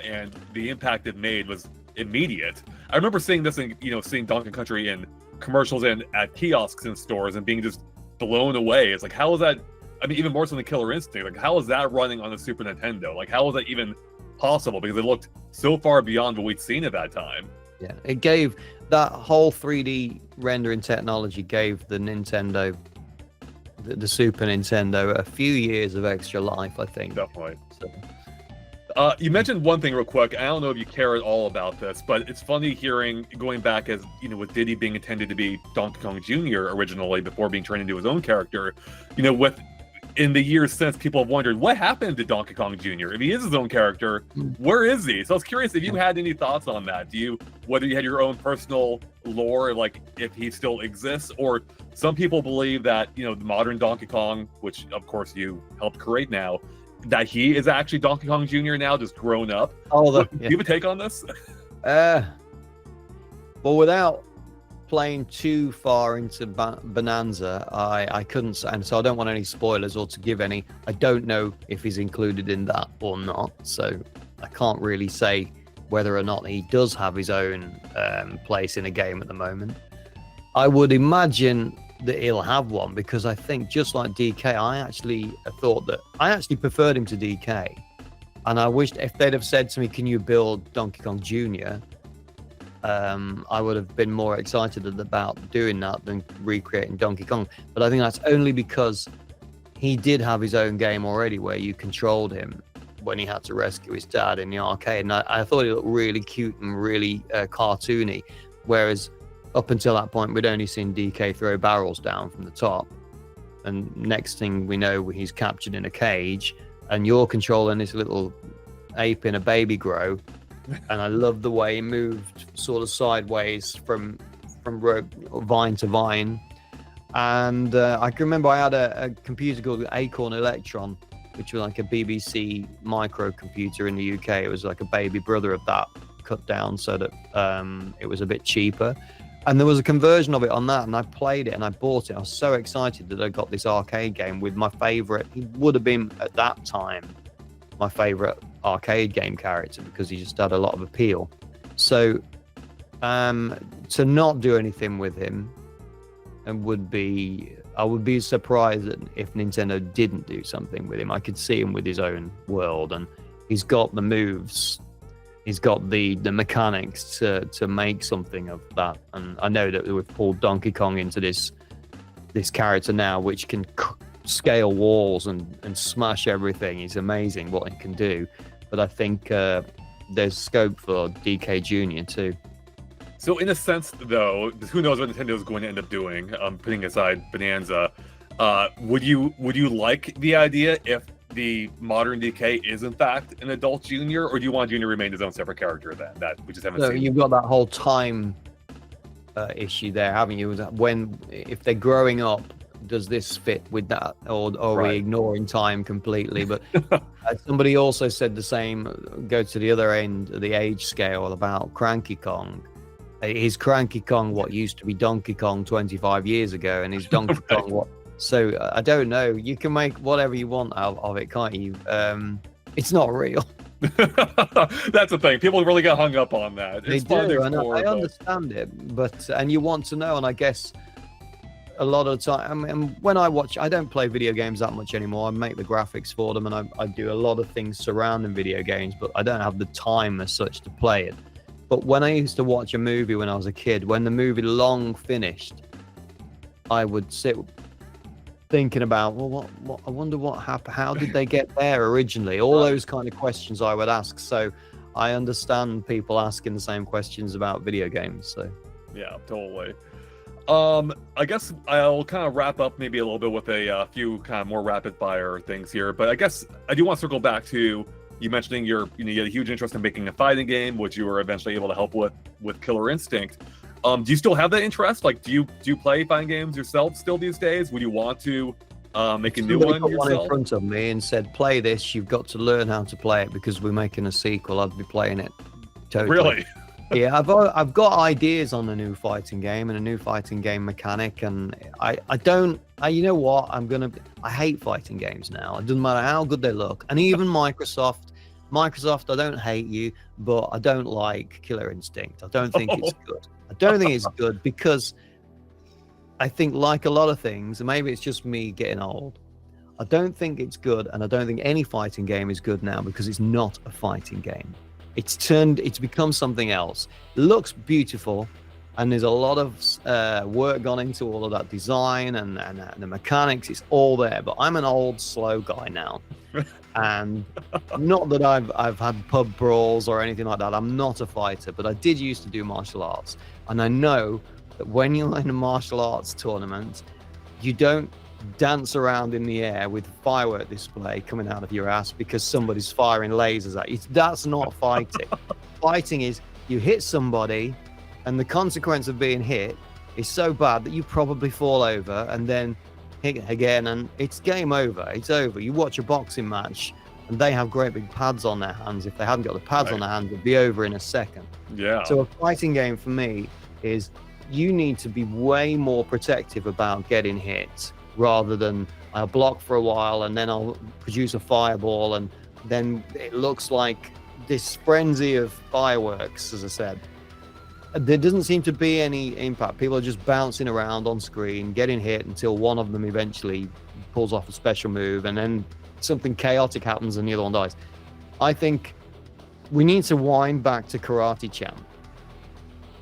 Speaker 1: And the impact it made was immediate. I remember seeing this in, seeing Donkey Kong Country in commercials and at kiosks in stores and being just blown away. It's like, how is that? I mean, even more so than Killer Instinct. Like, how is that running on the Super Nintendo? Like, how is that even possible? Because it looked so far beyond what we'd seen at that time.
Speaker 2: Yeah, it gave that whole 3D rendering technology gave the Nintendo, the Super Nintendo, a few years of extra life, I think.
Speaker 1: Definitely. So. You mentioned one thing real quick. I don't know if you care at all about this, but it's funny hearing, going back as, with Diddy being intended to be Donkey Kong Jr. originally before being turned into his own character, in the years since, people have wondered what happened to Donkey Kong Jr. If he is his own character, where is he? So I was curious if you had any thoughts on that. Whether you had your own personal lore, like if he still exists, or some people believe that, the modern Donkey Kong, which of course you helped create now, that he is actually Donkey Kong Jr. now, just grown up. Do you have a take on this?
Speaker 2: Well, without playing too far into Bonanza, I couldn't, and so I don't want any spoilers or to give any. I don't know if he's included in that or not, so I can't really say whether or not he does have his own place in a game at the moment. I would imagine that he'll have one, because I think, just like DK, I actually preferred him to DK, and I wished if they'd have said to me, can you build Donkey Kong Jr., I would have been more excited about doing that than recreating Donkey Kong. But I think that's only because he did have his own game already where you controlled him when he had to rescue his dad in the arcade. And I thought he looked really cute and really cartoony. Whereas up until that point, we'd only seen DK throw barrels down from the top. And next thing we know, he's captured in a cage and you're controlling this little ape in a baby grow. And I love the way he moved sort of sideways from vine to vine. And I can remember I had a computer called Acorn Electron, which was like a BBC microcomputer in the UK. It was like a baby brother of that, cut down so that it was a bit cheaper. And there was a conversion of it on that, and I played it and I bought it. I was so excited that I got this arcade game with my favorite. He would have been at that time my favorite arcade game character because he just had a lot of appeal. So to not do anything with him I would be surprised if Nintendo didn't do something with him. I could see him with his own world, and he's got the moves, he's got the mechanics to make something of that. And I know that we've pulled Donkey Kong into this character now, which can scale walls and smash everything. He's amazing what he can do. But I think there's scope for DK Jr. too.
Speaker 1: So in a sense, though, who knows what Nintendo is going to end up doing, putting aside Bonanza, would you like the idea if the modern DK is in fact an adult Junior, or do you want Junior to remain his own separate character then? That we just haven't seen.
Speaker 2: You've got that whole time issue there, haven't you? If they're growing up, does this fit with that, or are we ignoring time completely? But somebody also said the same, go to the other end of the age scale about Cranky Kong. Is Cranky Kong what used to be Donkey Kong 25 years ago, and is Donkey Kong what? So I don't know. You can make whatever you want out of it, can't you? It's not real.
Speaker 1: That's the thing. People really get hung up on that.
Speaker 2: They do, and I understand it, and you want to know, and I guess a lot of the time, I mean, when I don't play video games that much anymore. I make the graphics for them, and I do a lot of things surrounding video games, but I don't have the time as such to play it. But when I used to watch a movie when I was a kid, when the movie long finished, I would sit thinking about, well, what I wonder what happened. How did they get there originally? All those kind of questions I would ask. So I understand people asking the same questions about video games. So
Speaker 1: yeah, totally. I guess I'll kind of wrap up maybe a little bit with a few kind of more rapid fire things here. But I guess I do want to circle back to you mentioning you had a huge interest in making a fighting game, which you were eventually able to help with Killer Instinct. Do you still have that interest? Like, do you play fighting games yourself still these days? Would you want to make a new one
Speaker 2: put
Speaker 1: yourself?
Speaker 2: one in front of me and said, "Play this. You've got to learn how to play it because we're making a sequel." I'd be playing it. Totally.
Speaker 1: Really?
Speaker 2: Yeah, I've got ideas on a new fighting game and a new fighting game mechanic, and you know what? I hate fighting games now. It doesn't matter how good they look, and even Microsoft, I don't hate you, but I don't like Killer Instinct. I don't think it's good. I don't think it's good because I think, like a lot of things, and maybe it's just me getting old, I don't think it's good, and I don't think any fighting game is good now because it's not a fighting game. It's become something else. It looks beautiful, and there's a lot of work gone into all of that design and the mechanics. It's all there, but I'm an old, slow guy now. And not that I've had pub brawls or anything like that. I'm not a fighter, but I did used to do martial arts. And I know that when you're in a martial arts tournament, you don't dance around in the air with firework display coming out of your ass because somebody's firing lasers at you. That's not fighting. Fighting is you hit somebody and the consequence of being hit is so bad that you probably fall over and then hit again and it's game over. It's over. You watch a boxing match and they have great big pads on their hands. If they hadn't got the pads on their hands, it'd be over in a second.
Speaker 1: Yeah.
Speaker 2: So a fighting game for me is you need to be way more protective about getting hit rather than I'll block for a while and then I'll produce a fireball and then it looks like this frenzy of fireworks, as I said. There doesn't seem to be any impact. People are just bouncing around on screen, getting hit until one of them eventually pulls off a special move and then something chaotic happens and the other one dies. I think we need to wind back to Karate Champ,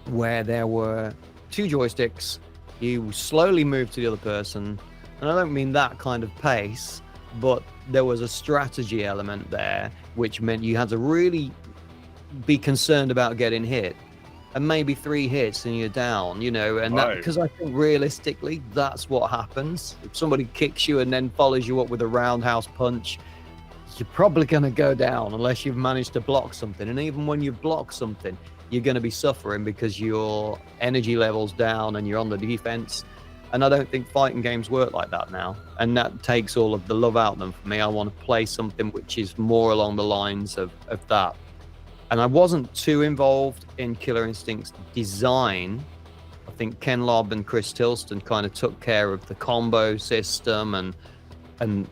Speaker 2: where there were two joysticks, you slowly move to the other person, and I don't mean that kind of pace, but there was a strategy element there, which meant you had to really be concerned about getting hit. And maybe 3 hits and you're down, and that, because I think realistically, that's what happens. If somebody kicks you and then follows you up with a roundhouse punch, you're probably going to go down unless you've managed to block something. And even when you block something, you're going to be suffering because your energy level's down and you're on the defense. And I don't think fighting games work like that now. And that takes all of the love out of them for me. I want to play something which is more along the lines of that. And I wasn't too involved in Killer Instinct's design. I think Ken Lobb and Chris Tilston kind of took care of the combo system and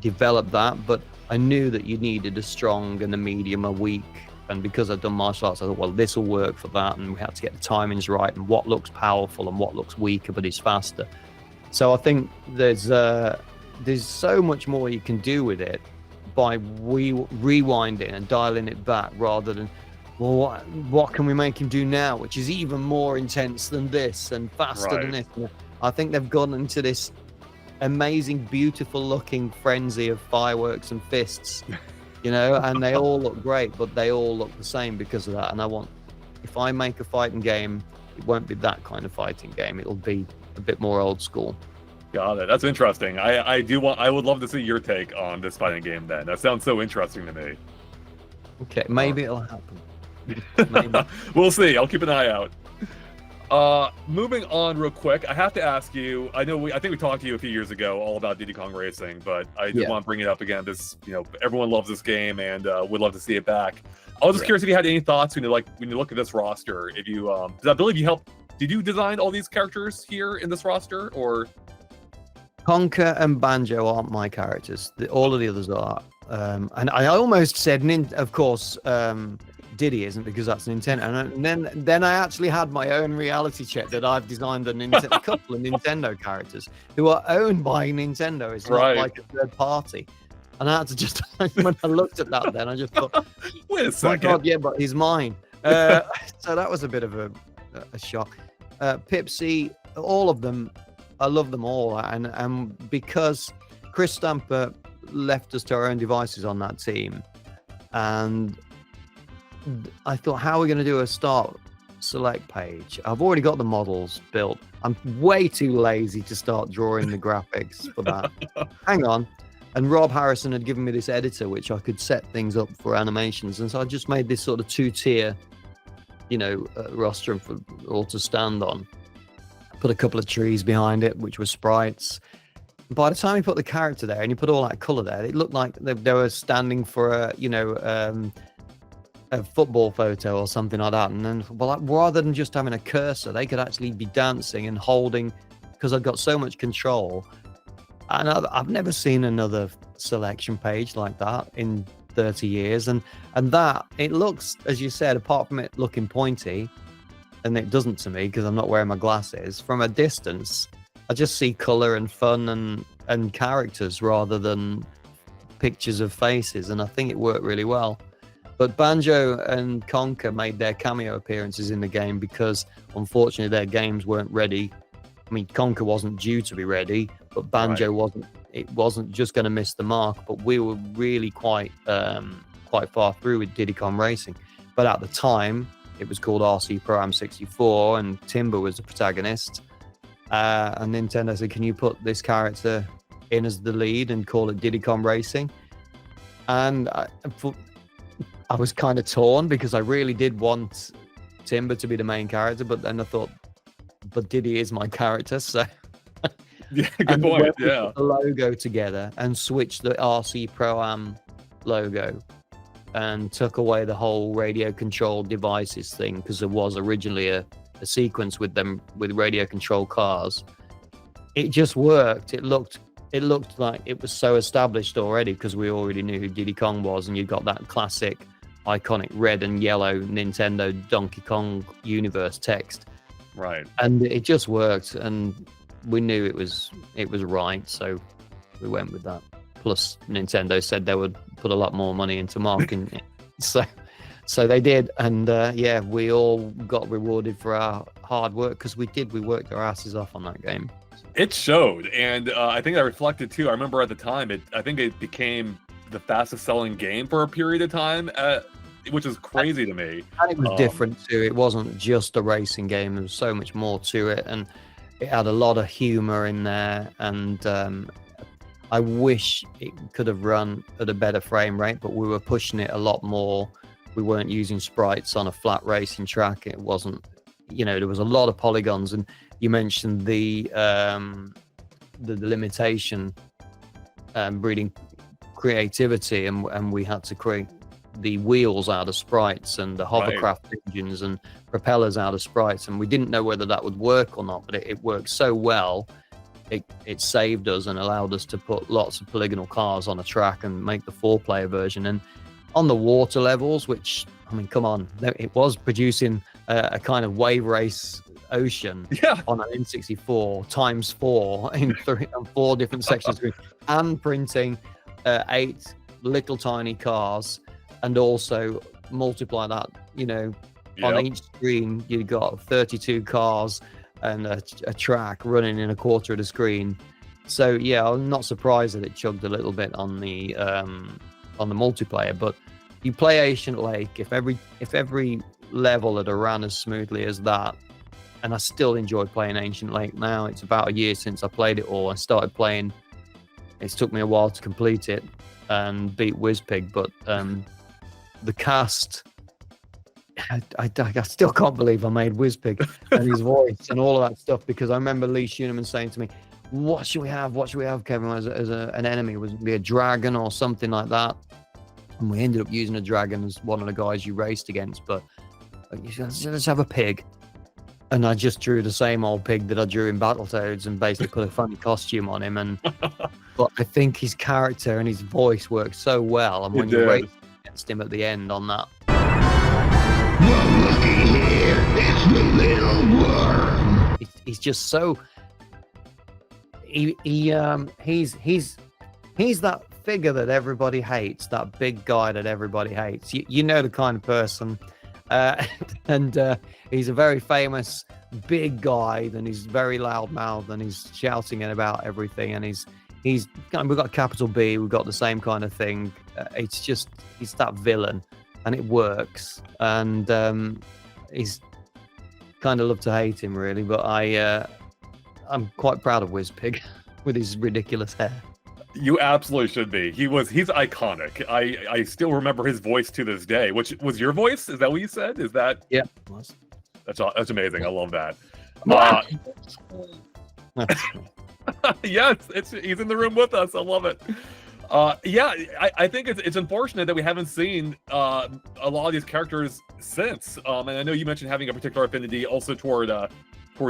Speaker 2: developed that. But I knew that you needed a strong and a medium, a weak. And because I'd done martial arts, I thought, well, this will work for that. And we had to get the timings right and what looks powerful and what looks weaker but is faster. So I think there's so much more you can do with it by rewinding and dialing it back rather than, well, what can we make him do now, which is even more intense than this and faster than this. I think they've gone into this amazing, beautiful looking frenzy of fireworks and fists. And they all look great, but they all look the same because of that. And if I make a fighting game, it won't be that kind of fighting game. It'll be a bit more old school.
Speaker 1: Got it. That's interesting. I would love to see your take on this fighting game then. That sounds so interesting to me.
Speaker 2: Okay, maybe it'll happen. Maybe.
Speaker 1: We'll see. I'll keep an eye out. Moving on real quick, I have to ask you, I think we talked to you a few years ago all about Diddy Kong Racing, but I do want to bring it up again. This, everyone loves this game and would love to see it back. I was just curious if you had any thoughts when you look at this roster. If you, because I believe did you design all these characters here in this roster, or?
Speaker 2: Conker and Banjo aren't my characters. All of the others are. And I almost said, of course, Diddy isn't because that's Nintendo. And then I actually had my own reality check that I've designed a couple of Nintendo characters who are owned by Nintendo. It's not like a third party. And I had to just, when I looked at that then, I just thought,
Speaker 1: wait a second.
Speaker 2: God, yeah, but he's mine. So that was a bit of a shock. Pipsy, all of them, I love them all. And because Chris Stamper left us to our own devices on that team, and I thought, how are we going to do a start select page. I've already got the models built. I'm way too lazy to start drawing the graphics for that. Hang on. And Rob Harrison had given me this editor, which I could set things up for animations. And so I just made this sort of 2-tier, rostrum for all to stand on. Put a couple of trees behind it, which were sprites. By the time you put the character there and you put all that color there, it looked like they were standing for a football photo or something like that. And then, rather than just having a cursor, they could actually be dancing and holding, because I've got so much control. And I've never seen another selection page like that in 30 years. And that, it looks, as you said, apart from it looking pointy, and it doesn't to me because I'm not wearing my glasses, from a distance, I just see color and fun and characters rather than pictures of faces. And I think it worked really well. But Banjo and Conker made their cameo appearances in the game because, unfortunately, their games weren't ready. I mean, Conker wasn't due to be ready, but Banjo wasn't. It wasn't just going to miss the mark. But we were really quite far through with Diddy Kong Racing. But at the time, it was called RC Pro Am 64, and Timber was the protagonist. And Nintendo said, "Can you put this character in as the lead and call it Diddy Kong Racing?" And I was kind of torn because I really did want Timber to be the main character, but then I thought, but Diddy is my character, so
Speaker 1: yeah, good point. Yeah,
Speaker 2: put the logo together and switched the RC Pro Am logo and took away the whole radio controlled devices thing, because there was originally a sequence with them with radio controlled cars. It just worked. It looked like it was so established already because we already knew who Diddy Kong was, and you got that classic iconic red and yellow Nintendo Donkey Kong universe text,
Speaker 1: right? And
Speaker 2: it just worked, and we knew it was right, so we went with that. Plus Nintendo said they would put a lot more money into marketing it. so they did, and we all got rewarded for our hard work, because we worked our asses off on that game.
Speaker 1: It showed, and I think I reflected too. I remember at the time, I think it became the fastest selling game for a period of time, which is crazy to me.
Speaker 2: And it was different too. It wasn't just a racing game. There was so much more to it, and it had a lot of humor in there. And I wish it could have run at a better frame rate, but we were pushing it a lot more. We weren't using sprites on a flat racing track. It wasn't, there was a lot of polygons. And you mentioned the limitation breeding creativity, and we had to create the wheels out of sprites and the hovercraft engines and propellers out of sprites, and we didn't know whether that would work or not, but it worked so well. It saved us and allowed us to put lots of polygonal cars on a track and make the 4-player version. And on the water levels, which, I mean, come on, it was producing a kind of wave race ocean on an N64 × 4 in 4 different sections, and printing 8 little tiny cars, and also multiply that, on each screen you got 32 cars and a track running in a quarter of the screen. So yeah, I'm not surprised that it chugged a little bit on the multiplayer. But you play Ancient Lake, if every level had ran as smoothly as that, and I still enjoy playing Ancient Lake now. It's about a year since I played it all. I started playing. It took me a while to complete it and beat Wizpig, but the cast, I still can't believe I made Wizpig and his voice and all of that stuff, because I remember Lee Schuneman saying to me, what should we have, Kevin, as an enemy? Was it be a dragon or something like that? And we ended up using a dragon as one of the guys you raced against, but let's have a pig. And I just drew the same old pig that I drew in Battletoads and basically put a funny costume on him. But I think his character and his voice worked so well. And when you race against him at the end on that,
Speaker 3: well, looky here, it's the little worm.
Speaker 2: He's just so he's that figure that everybody hates, that big guy that everybody hates. You know the kind of person. And he's a very famous big guy, and he's very loudmouthed, and he's shouting about everything, and we've got capital B, we've got the same kind of thing. He's that villain, and it works. And kind of love to hate him, really. But I'm quite proud of Wizpig with his ridiculous hair.
Speaker 1: You absolutely should be. He's iconic. I still remember his voice to this day. Which was your voice? Is that what you said? Is that?
Speaker 2: Yeah.
Speaker 1: That's amazing. I love that. Yes, he's in the room with us. I love it. Yeah, I think it's unfortunate that we haven't seen a lot of these characters since. And I know you mentioned having a particular affinity also toward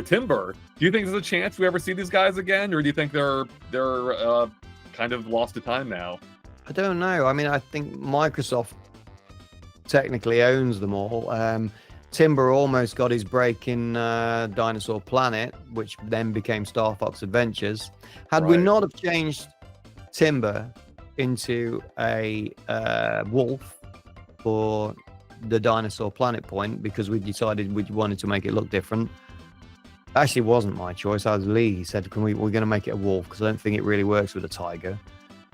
Speaker 1: Timber. Do you think there's a chance we ever see these guys again, or do you think they're kind of lost to time now?
Speaker 2: I don't know. I mean, I think Microsoft technically owns them all. Timber almost got his break in Dinosaur Planet, which then became Star Fox Adventures. Had we not have changed Timber into a wolf for the Dinosaur Planet point, because we decided we wanted to make it look different. Actually, it wasn't my choice. I was Lee. He said, we're going to make it a wolf because I don't think it really works with a tiger.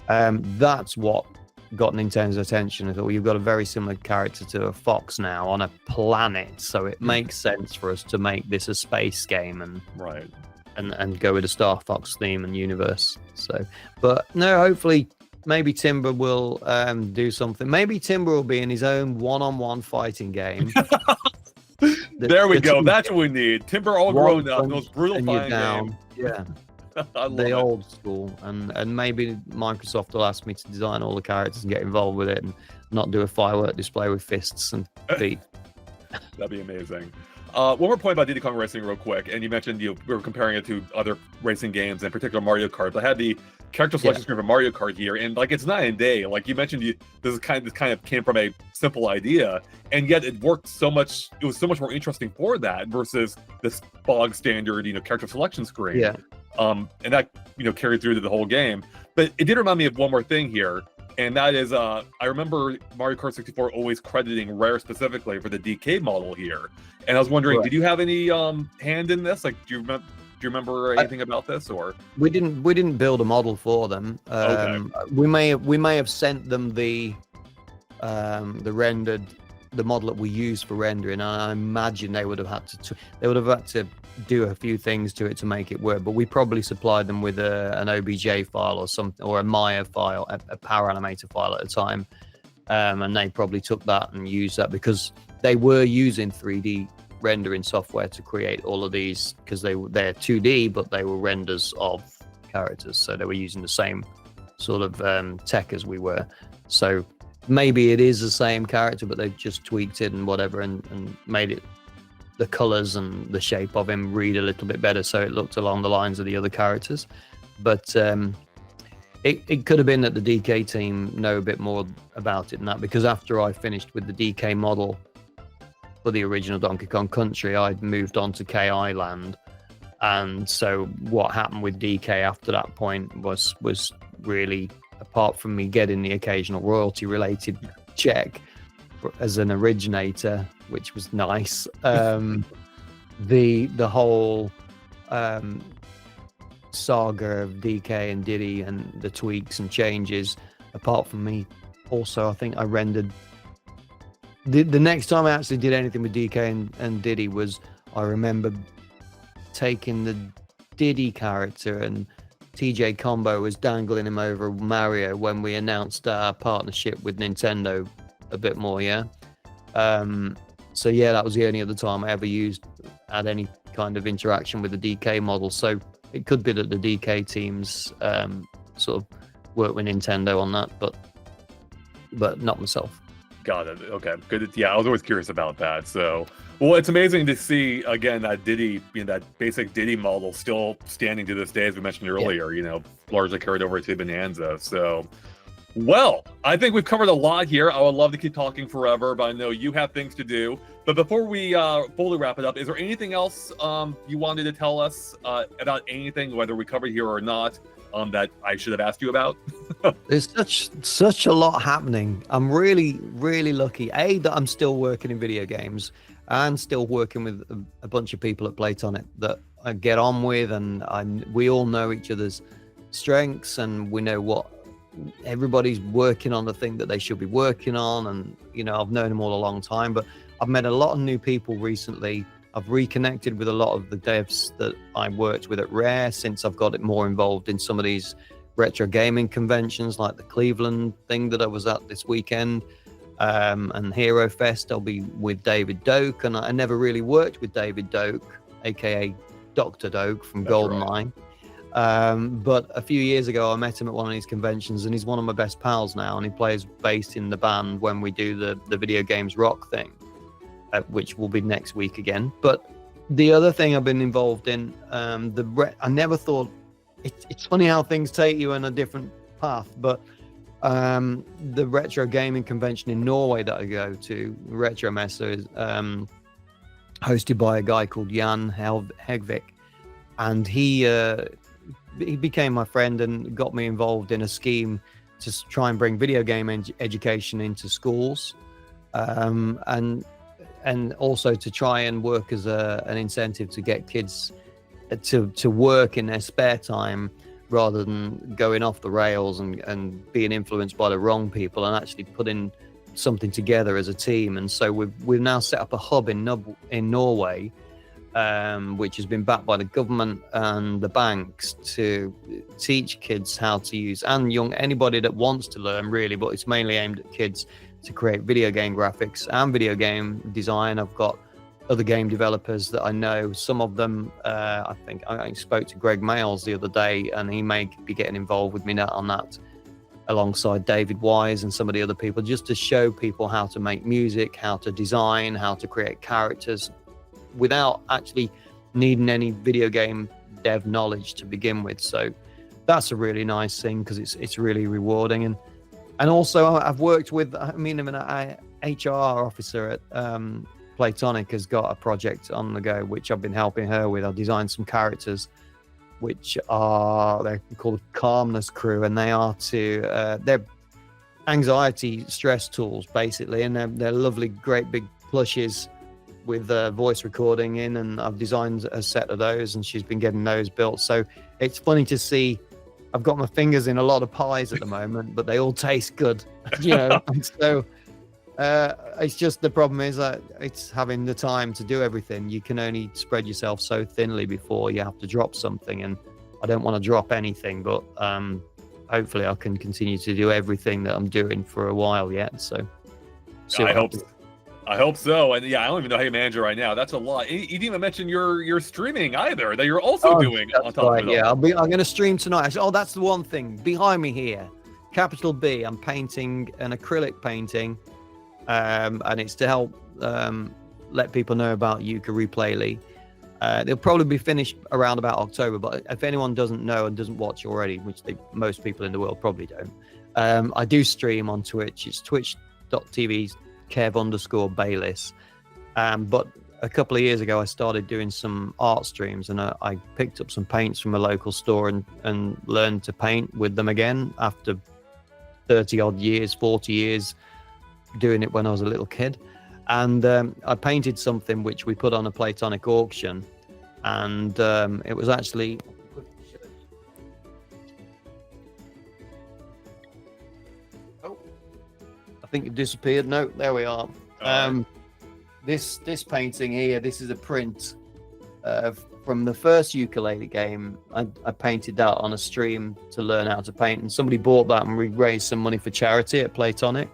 Speaker 2: That's what got Nintendo's attention. I thought, well, you've got a very similar character to a fox now on a planet, so it makes sense for us to make this a space game and go with a Star Fox theme and universe. So, but no, hopefully, maybe Timber will do something. Maybe Timber will be in his own one-on-one fighting game.
Speaker 1: There we go. That's what we need. Timber all grown up, most brutal fighting game.
Speaker 2: Yeah.
Speaker 1: The
Speaker 2: old school, and maybe Microsoft will ask me to design all the characters and get involved with it, and not do a firework display with fists and feet.
Speaker 1: That'd be amazing. One more point about Diddy Kong Racing real quick, and you mentioned we were comparing it to other racing games, in particular Mario Kart. I had the character selection screen for Mario Kart here, and like it's night and day. Like you mentioned, this kind of came from a simple idea, and yet it worked so much. It was so much more interesting for that versus this bog standard, character selection screen.
Speaker 2: Yeah.
Speaker 1: And that carried through to the whole game. But it did remind me of one more thing here, and that is I remember Mario Kart 64 always crediting Rare specifically for the DK model here. And I was wondering, did you have any hand in this? Like, do you remember anything about this, or
Speaker 2: we didn't build a model for them?
Speaker 1: Okay.
Speaker 2: We may have sent them the rendered, the model that we use for rendering, and I imagine they would have had to do a few things to it to make it work, but we probably supplied them with an OBJ file or something, or a Maya file, a Power Animator file at the time, and they probably took that and used that because they were using 3D rendering software to create all of these, because they're 2D, but they were renders of characters, so they were using the same sort of tech as we were. So maybe it is the same character, but they've just tweaked it and whatever, and made it, the colors and the shape of him, read a little bit better, so it looked along the lines of the other characters. But it could have been that the DK team know a bit more about it than that, because after I finished with the DK model for the original Donkey Kong Country, I'd moved on to KI Land, and so what happened with DK after that point was really, apart from me getting the occasional royalty related check as an originator, which was nice, the whole saga of DK and Diddy and the tweaks and changes, apart from me also, I think I rendered the next time I actually did anything with DK and Diddy was, I remember taking the Diddy character, and TJ Combo was dangling him over Mario when we announced our partnership with Nintendo a bit more. So yeah, that was the only other time I ever had any kind of interaction with the DK model. So it could be that the DK teams sort of work with Nintendo on that, but not myself.
Speaker 1: Got it. Okay, good. Yeah, I was always curious about that. So, well, it's amazing to see again that Diddy, that basic Diddy model still standing to this day, as we mentioned earlier. Largely carried over to Bonanza. So, well, I think we've covered a lot here. I would love to keep talking forever, but I know you have things to do. But before we fully wrap it up, is there anything else you wanted to tell us about anything, whether we covered here or not, that I should have asked you about?
Speaker 2: There's such a lot happening. I'm really, really lucky, that I'm still working in video games and still working with a bunch of people at Playtonic that I get on with, and we all know each other's strengths, and we know what everybody's working on, the thing that they should be working on. And I've known them all a long time, but I've met a lot of new people recently. I've reconnected with a lot of the devs that I worked with at Rare since I've got it more involved in some of these retro gaming conventions, like the Cleveland thing that I was at this weekend, and Hero Fest. I'll be with David Doak, and I never really worked with David Doak, aka Dr. Doak from GoldenEye. But a few years ago, I met him at one of these conventions, and he's one of my best pals now, and he plays bass in the band when we do the video games rock thing, which will be next week again. But the other thing I've been involved in, I never thought, it's funny how things take you in a different path, but the retro gaming convention in Norway that I go to, Retro Messe, is hosted by a guy called Jan Hegvik, and he became my friend and got me involved in a scheme to try and bring video game education into schools, and also to try and work as an incentive to get kids to work in their spare time rather than going off the rails and being influenced by the wrong people, and actually putting something together as a team. And so we've now set up a hub in Norway, which has been backed by the government and the banks to teach kids how to use, and anybody that wants to learn really, but it's mainly aimed at kids, to create video game graphics and video game design. I've got other game developers that I know. Some of them, I think I spoke to Greg Mayles the other day, and he may be getting involved with me on that, alongside David Wise and some of the other people, just to show people how to make music, how to design, how to create characters without actually needing any video game dev knowledge to begin with. So that's a really nice thing, because it's really rewarding. And also I've worked with, an HR officer at Playtonic has got a project on the go, which I've been helping her with. I've designed some characters which they're called Calmness Crew, and they're anxiety stress tools basically, and they're lovely, great big plushes with voice recording in, and I've designed a set of those, and she's been getting those built. So it's funny to see. I've got my fingers in a lot of pies at the moment, but they all taste good, and so it's just, the problem is that it's having the time to do everything. You can only spread yourself so thinly before you have to drop something, and I don't want to drop anything, but hopefully I can continue to do everything that I'm doing for a while yet. So
Speaker 1: I hope so. And yeah, I don't even know how you manage it right now. That's a lot. You didn't even mention your streaming either, that you're also doing on top of it.
Speaker 2: Yeah, I'm going to stream tonight. Actually, that's the one thing behind me here. Capital B. I'm painting an acrylic painting, and it's to help let people know about Yooka-Replaylee. They'll probably be finished around about October, but if anyone doesn't know and doesn't watch already, which most people in the world probably don't, I do stream on Twitch. It's twitch.tv Kev_Bayliss. But a couple of years ago, I started doing some art streams, and I picked up some paints from a local store and learned to paint with them again after 30 odd years, 40 years doing it when I was a little kid. And I painted something which we put on a Playtonic auction, and it was actually I think it disappeared. No, there we are. This painting here, this is a print from the first Yooka-Laylee game. I painted that on a stream to learn how to paint, and somebody bought that, and we raised some money for charity at Playtonic.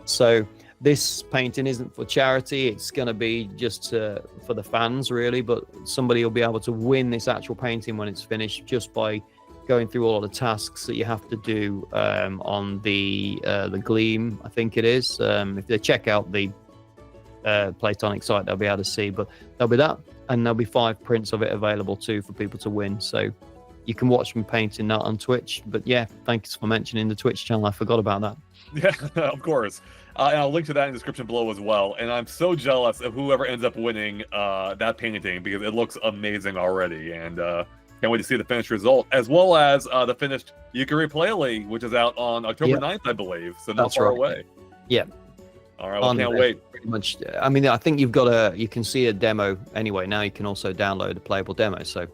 Speaker 2: So this painting isn't for charity, it's going to be just for the fans really, but somebody will be able to win this actual painting when it's finished just by going through all of the tasks that you have to do on the Gleam, I think it is. If they check out the Playtonic site, they'll be able to see, but there'll be that, and there'll be 5 prints of it available too for people to win. So you can watch me painting that on Twitch. But yeah, thanks for mentioning the Twitch channel. I forgot about that.
Speaker 1: Yeah, of course. And I'll link to that in the description below as well. And I'm so jealous of whoever ends up winning that painting, because it looks amazing already. And can't wait to see the finished result, as well as the finished Yooka-Replaylee, which is out on October 9th, I believe. So not far away.
Speaker 2: Yeah.
Speaker 1: All right, well, can't wait.
Speaker 2: Pretty much. I mean, I think you can see a demo anyway. Now you can also download a playable demo, so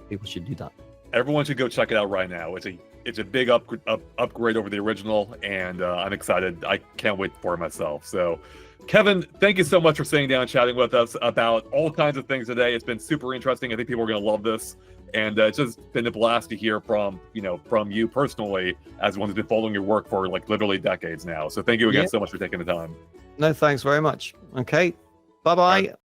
Speaker 2: people should do that.
Speaker 1: Everyone should go check it out right now. It's a it's a big upgrade over the original, and I'm excited. I can't wait for it myself. So, Kevin, thank you so much for sitting down and chatting with us about all kinds of things today. It's been super interesting. I think people are going to love this, and it's just been a blast to hear from you personally, as one who's been following your work for like literally decades now. So thank you again so much for taking the time.
Speaker 2: No, thanks very much. Okay, bye-bye.